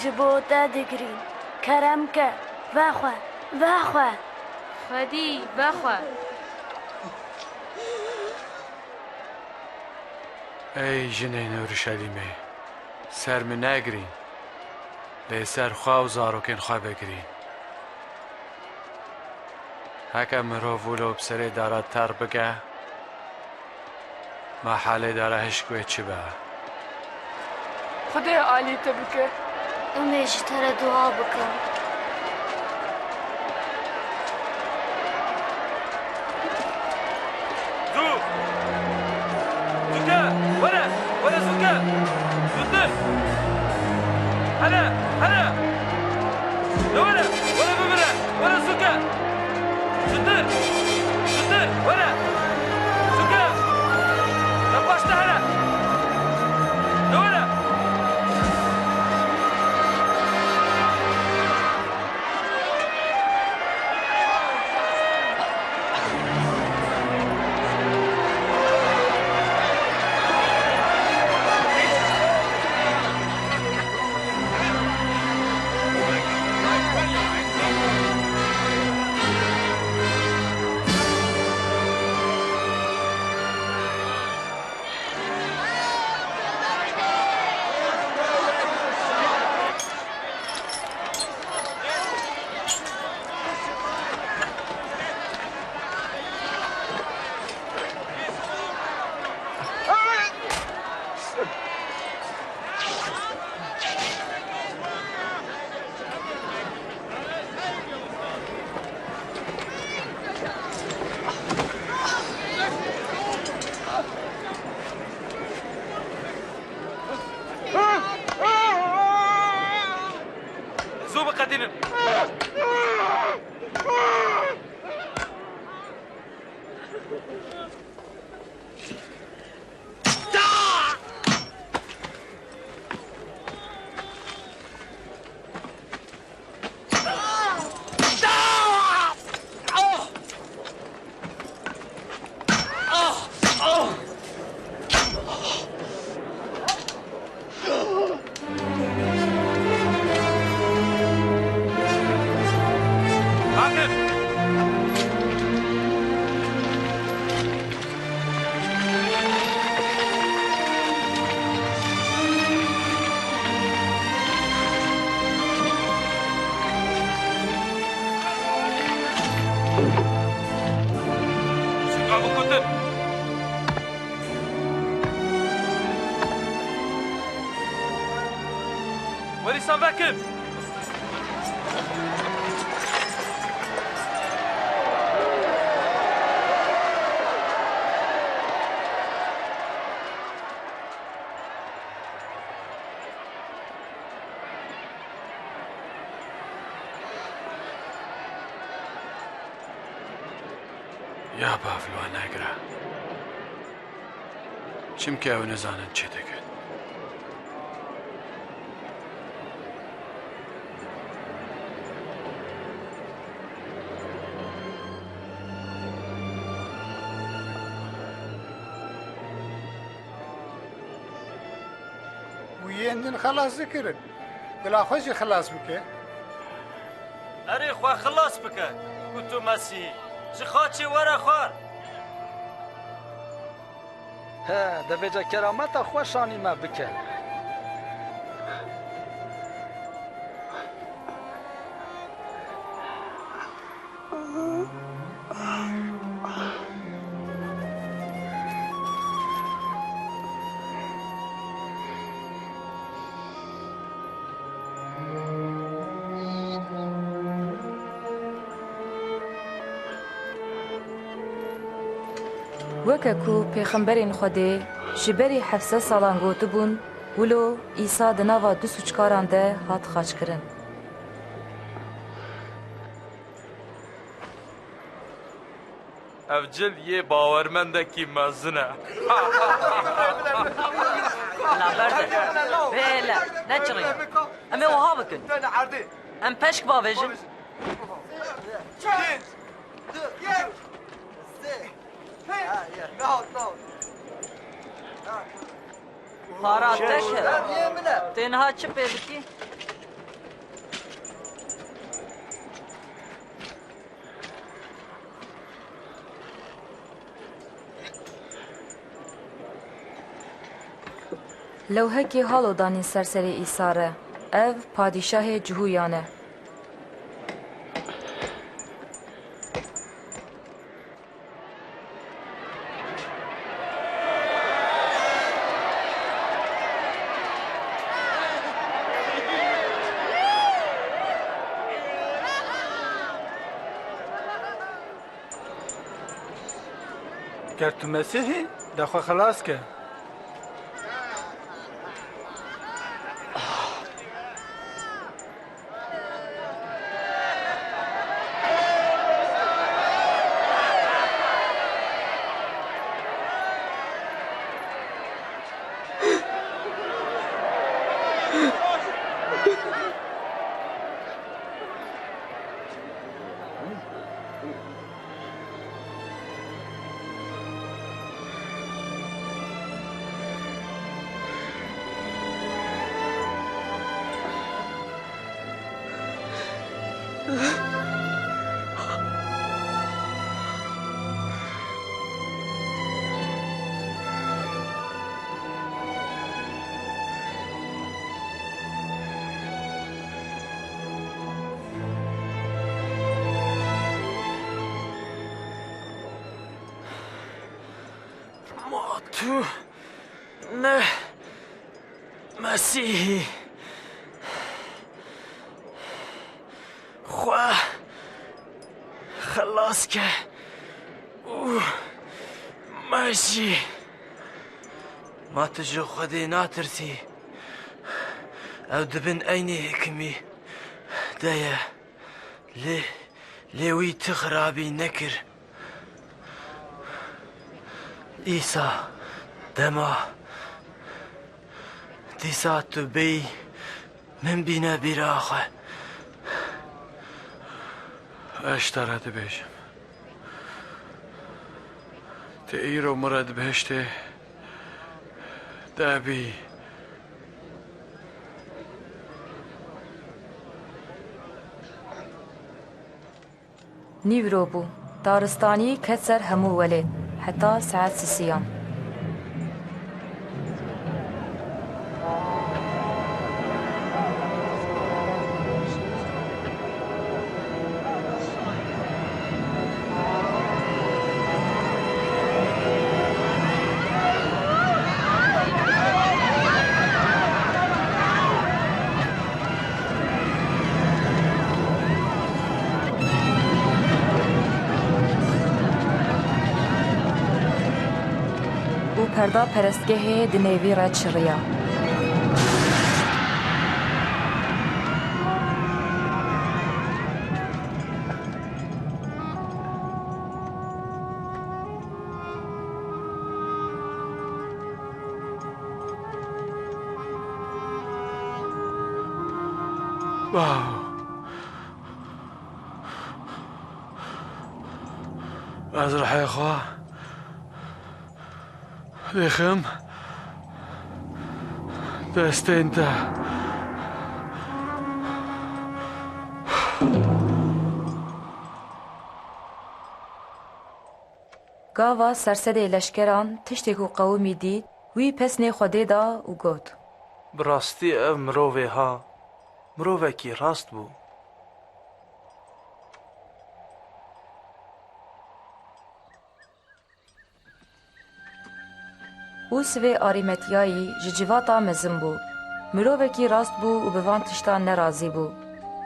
Speaker 4: جبو تا دگرین کرم که وخواه
Speaker 8: خودی بخواه
Speaker 11: ای جنین اورشلیمه سر من نگرین لی سر خواه و زاروکن خواه بگرین هکه مروولو بسره داره تر بگه محله داره هشکوه چی به
Speaker 14: خدای عالی تو بکه
Speaker 4: امیش تر دعا بکن
Speaker 5: ولا زكاة زدر هلا ولا ببرة ولا زكاة زدر ولا زكاة نباشت هلا ولا
Speaker 10: هەموو بقەتێنن وەریسان بەکرد
Speaker 11: یا باڤلوان ناگرا چمکە ئەو نەزانن چێ دەکەن
Speaker 6: ویێندن خلاص دەکردن دڵاخۆشی خلاص بکە
Speaker 10: ئەرێ خوا خلاص بکە گوت و مەسی ji xaçê were xwar
Speaker 1: He, divêce kerameta xwe şanî me bike.
Speaker 2: وەکە ku pêxemberên Xwedê ji berî 700 salan gotibûn, wilo Îsa di nava du sûçkaran de hat xaçkirin.
Speaker 10: ev cil yê bawermendekî mezin e
Speaker 9: Bêle neçirî em ê wiha bikin em peşk bavêjin para teş e tenha çi pê dikî
Speaker 2: Lewhekê halo danîn ser serê Îsa re, ev padîşahê cihûyan e.
Speaker 1: ger tu Mesîhî dexwe xelas ke.
Speaker 10: تو نه مسیحی خوا خلاص که او ماشی ما تجو خودی ناترسی او دبن اینی حکمی دەیە لێوی تخرابی نەکرد ئیسا دەما دیسا تو بی من بینە بیراخە
Speaker 11: ئەشتارە دەبێژم تە ئیرۆ مرە دبهێشتێ دەبی
Speaker 2: نیورۆ بوو دارستانی کەت سەر هەموو وەلێ حتا سەعات سسیان پەردا پەرستگەهێ دنێوی ڕەچڕیە
Speaker 11: ئەز ڕحەیەخوا لێخم دەستێنتە
Speaker 2: گاوا سەرسەدەی لەشکەران تشتێک و قەومی دیت وی پەسنێ خودێدا و گوت
Speaker 13: بڕاستی ئەو مرۆڤێ ها مرۆڤێکی ڕاست بوو
Speaker 2: û sivê arîmetiyayî ji civata mezin bû mirovekî rast bû û bi van tiştan nerazî bû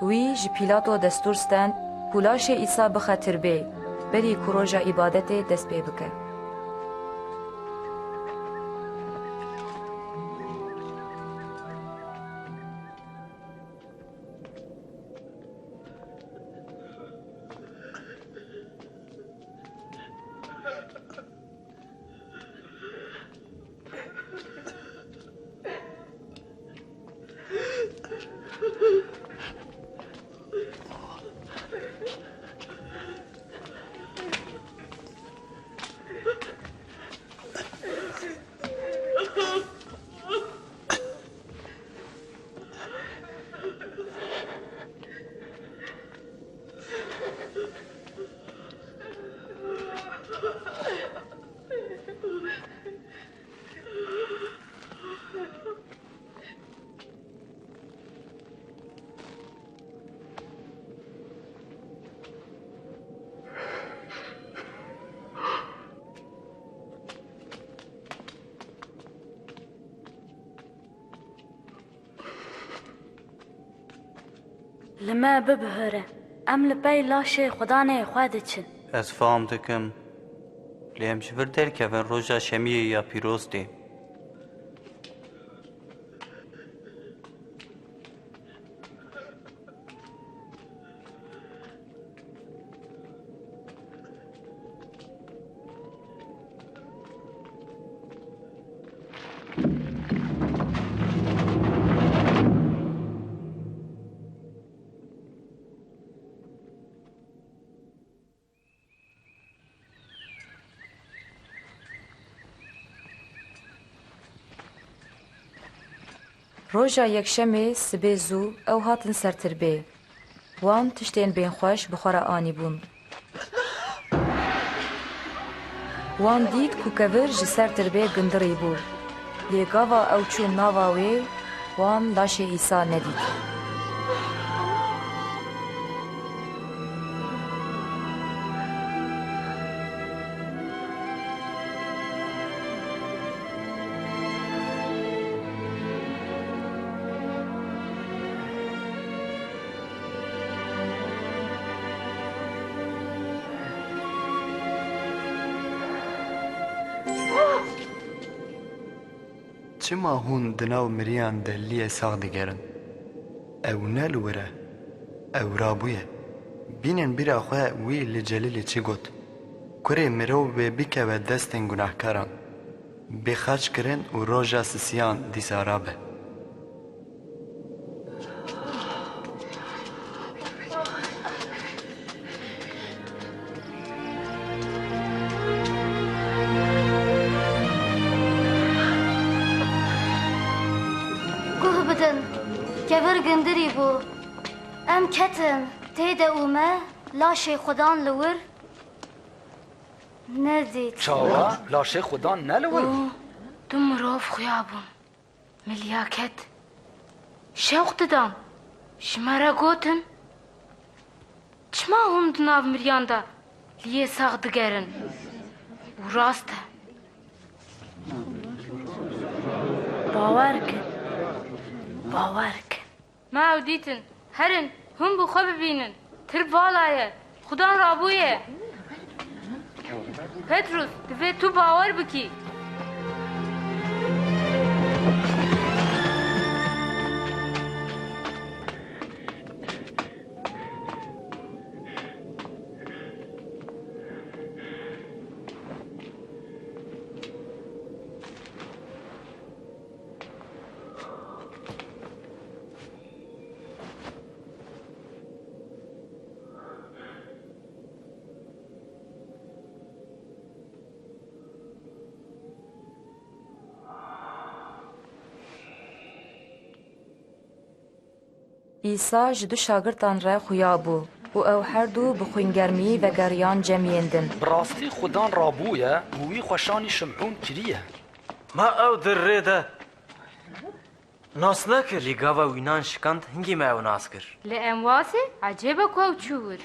Speaker 2: wî ji Pîlato destûr stend ku laşê Îsa bixe tirbê berî ku roja îbadetê dest pê bike
Speaker 4: li me bibihire em li pey laşê Xwedanê xwe diçin
Speaker 7: Ez fam dikim lê em ji vir derkevin roja şemiyê ya pîroztê
Speaker 2: Roja yekşemê sibê zû ew hatin ser tirbê wan tiştên bênxweş bi xwe re anîbûn wan dît ku kevir ji ser tirbê gindirî bû lê gava ew çû nava wê wan laşê Îsa nedît
Speaker 3: Çima hûn di nav miriyan de liyê sax digerin? Ew ne li wir e? او رابویه بینن بیرا خواه وی لجلیل چی گوت کره مرو به بکوه دستن گناهکاران بخرج کرن و روژا سسیان دیسارابه
Speaker 4: گوه بدن کبر گندری بو ام کتن تیده اومه لاشه خودان لور ندید
Speaker 1: چاوا لاشه خدا نلور
Speaker 4: تو مراف خیابون ملیاکت شوق ددم شمارا گوتن چما هم دناو مریاندا لیه ساق دگرن و راسته باور کن
Speaker 8: ما او دیتن هرن هم بو خواب ببینن تر بالایه خدا رابویه پتروس دوی تو باور بکی
Speaker 2: ئیسا ji du şagirtan re xuya bû û ew her du bi xwîngermî ve geriyan cemiyêndin.
Speaker 1: Bi rastî xudan rabûye û wî xweşanî Şim'ûn kiriye.
Speaker 10: ما او در ریده ناس نکر لیگاوا وینان شکند هنگی ما او ناس کر
Speaker 8: لی امواسی عجیبه کو چور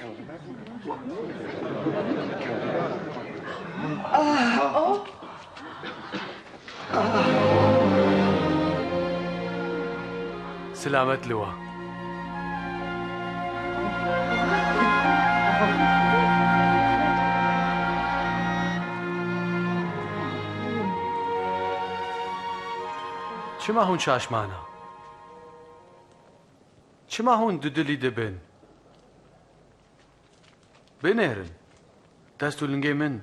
Speaker 11: سلامت لوا چما هون چاشمانا چما هون دودلی دبن بنهرن دستو لنگی من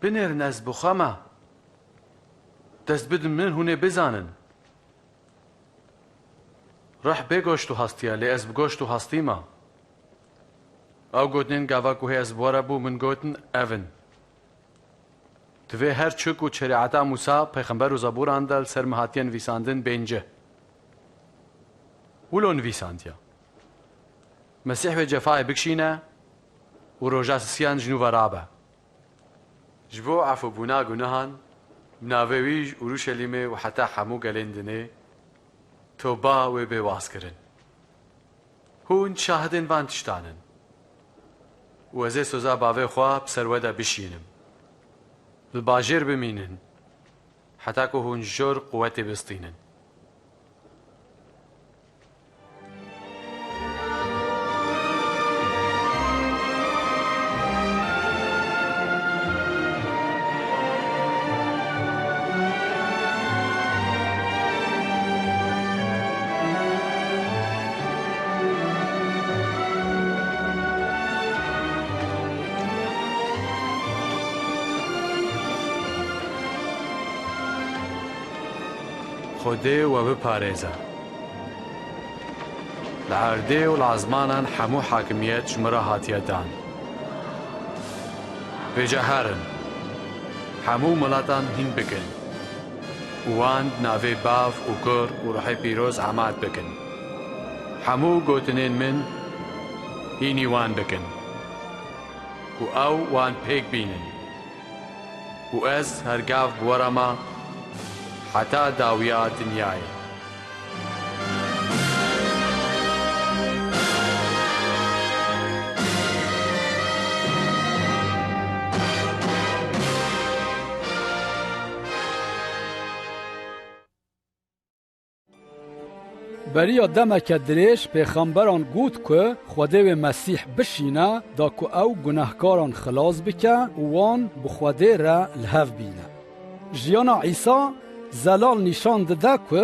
Speaker 11: بنهرن از بخما دست بدن من هونه بزانن رح بگوشتو هستیا لی از بگوشتو هستیما او گوتنین گاوا کوه از بوارا بو من گوتن اون دوی هر چک و شریعتا موسی پیغمبر و زبور اندل سرمهاتین ویساندن بینجه ولون ویساندیا مسیح و جفای بکشینه و روژاس سیان جنوب رابه جبو عفو بونا گناهان مناویج اورشلیمه و حتی حمو گلندنه توبه و بواز کرن هون شاهدن وان تشتانن و از سوزا باوی خواه بسروده بشینم بالباجر بمینن حتی که هون جور قوت بستینن خده و بپارێزە لە هەردێ و لازمانان هەموو حاکمیەت ژمرە هاتیەدان بێجەهارن هەموو وڵاتان هین بکەن وان ناوێ باف و کۆر و ڕۆحی پیرۆز ئاماد بکەن هەموو گوتنێن من هینی وان بکەن و ئەو وان پێک بینن و ئەس هەرگاو بوەرەمە حتى داويا دنياي
Speaker 1: بریا دمک درێژ پێخەمبەران گوت که خودê wê Mesîh bişîne da ku ew gunehkaran xilas bike û wan bi Xwedê re li hev bîne. Jiyana İsa zelal nîşan dide ku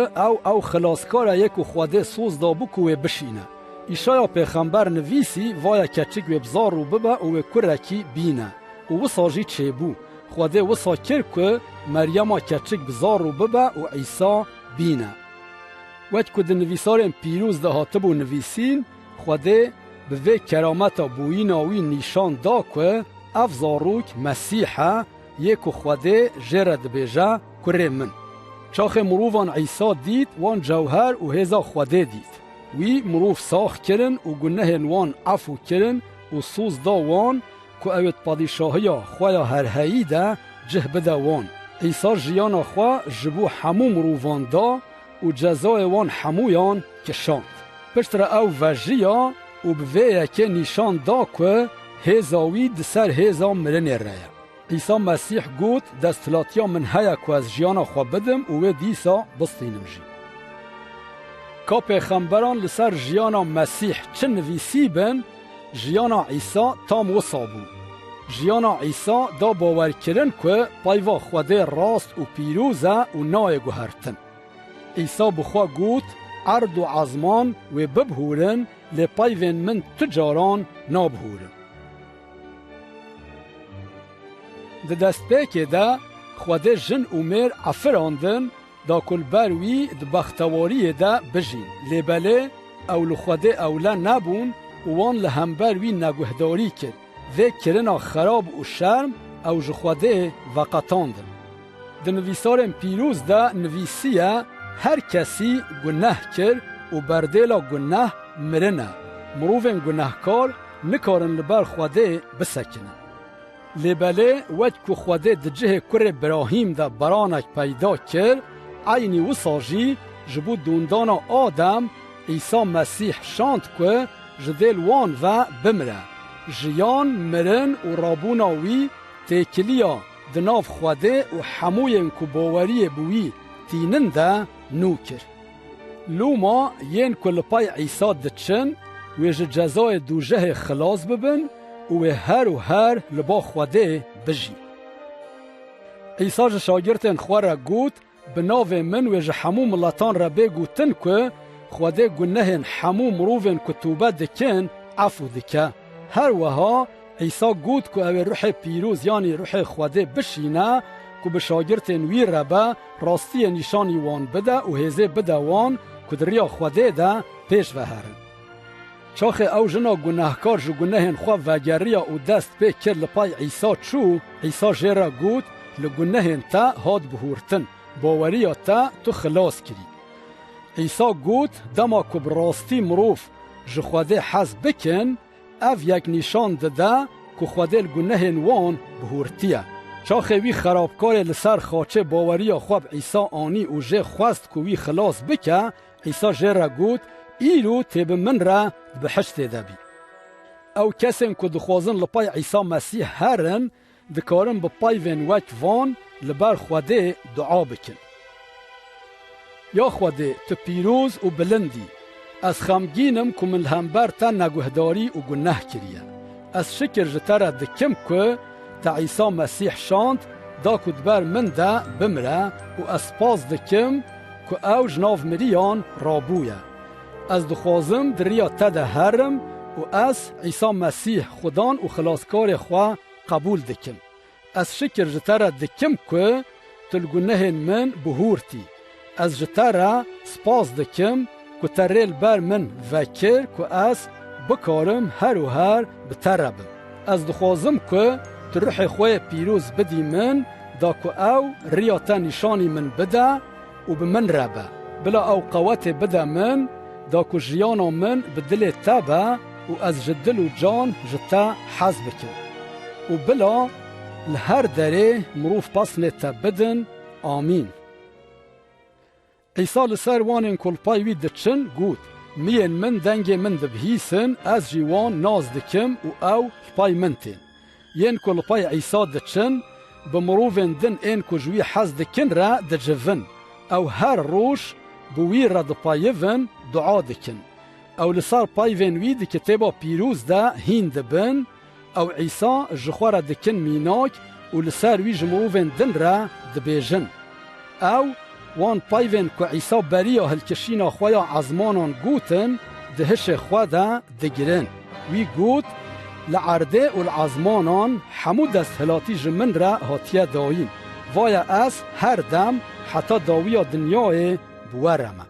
Speaker 1: ew xelaskara yek û Xwedê soz dabû ku wê bişîne. ایشایا پیغمبر نویسی ویا کچک و بزار و ببا و کرکی بینه و وصاجی چه بو خواده وصا کر که مریم کچک بزار و ببا و عیسی بینه وقت که نویسارم پیروز ده هاتبو نویسین خواده به وی کرامت بویناوی نشان دا که افزاروک مسیحه یک خواده جرد بیجه کره من چاخ مروفان عیسی دید وان جوهر و هزا خواده دید وی مروف ساخ کرن و گناه وان عفو کرن و سوز دا وان که اوید پادشاهی خواه هر هایی ده جه بده وان عیسی جیان خواه جبو همو مروفان دا و جزای وان همویان کشاند پشتر او وجیا و بویه که نشان دا که هزاوی دسر هزا مرنه رایه عیسی مسیح گوت دستلاتیا من هیا که از جیانا خواه بدم و دیسا بستینم جی که پیغمبران لسر جیانا مسیح چه نویسی بن جیانا عیسی تام وصا بو جیانا عیسی دا باور کرن که پایوا خواده راست و پیروزه و نای گوهرتن عیسی بخوا گوت عرض و عظمان و ببهورن لپایوین من تجاران نابهورن ده دست پیکه ده خواده جن و میر افراندن دا کل بروی ده بختواری ده بجین لبله اول خواده اولا نبون وان لهمبروی نگهداری کرد ده کرنا خراب و شرم او جخواده وقتاندن ده نویسارم پیروز ده نویسیه هر کسی گناه کرد و بردیلا گناه مرنه مروفن گناهکار نکارن لبر خواده بسکنه لبله وقت که خواده ده جه کر ابراهیم ده برانک پیدا کرد عینی وصاجی جبو دوندان آدم عیسی مسیح شاند که جدیل وان و بمره جیان مرن و رابوناوی تکلیا دناف خواده و حموین که باوری بوی تینن ده نو کر لوما ین کل پای عیسی دچن و جزای دو جه خلاص ببن و هر لبا خواده بجی عیسی شاگردن خواه گوت بناو من و حمو ملاتان را بگوتن که خواده گنهن حمو مروفن کتوبه دکن عفو دکه هر وها عیسی گوت که او روح پیروز یعنی روح خواده بشینه که به شاگردن وی ربه راستی نشانی وان بده و هزه بده وان که دریا خواده ده پیش وهرن چاخ او جنا گناهکار جو گناهن خواه وگریا و دست پی کر لپای عیسی چو عیسی جیره گوت لگناهن تا هاد بهورتن باوریا تا تو خلاص کری عیسی گوت دما که براستی مروف جو خواده حز بکن اف یک نشان دده که خواده لگناهن وان بهورتیه چاخ وی خرابکار لسر خاچه باوریا خواب عیسی آنی و جه خواست که وی خلاص بکه عیسی جیره گوت ایلو تیب من را بحشت دبی او کسین که دخوازن لپای عیسی مسیح هرن دکارن بپای وین وک وان لبر خواده دعا بکن یا خواده تو پیروز و بلندی از خمگینم که من همبر تا نگهداری و گناه کریه از شکر جتر دکم که تا عیسی مسیح شاند دا کدبر من دا بمره و از پاس دکم که او جناف مریان رابویه از دخوازم دریا تده هرم و از عیسی مسیح خدان و خلاصکار خواه قبول دکم از شکر جتر دکم که تلگنه من بهورتی از جتر سپاس دکم که تریل بر من وکر که از بکارم هر بتربم از دخوازم که تروح خواه پیروز بدی من دا که او ریاتا نشانی من بده و به من ربه بلا او قوت بده من دا که جیانا من به دل تبه و از جدل و جان جتا حز بکن و بلا لهر دره مروف پسنه تبدن آمین عیسی لسر وانین کل پایوی دچن گود مین من دنگ من دبهیسن از جیوان ناز دکم و او پای منتین ین کل پای عیسی دچن بمروفن دن این کجوی حز دکن را دجفن او هر روش بوی را دپایون دعا دکن او لسار پایون وی دی کتابا پیروز ده هین دبن او عیسی جخوار دکن میناک و لسار وی جمروفن دن را دبیجن او وان پایون که عیسی بریا هلکشینا خویا عزمانان گوتن دهش خواده دگرن وی گوت لعرده و العزمانان همو دست هلاتی جمن را هاتیه داوین ویا از هر دم حتی داویا دنیای بوارمه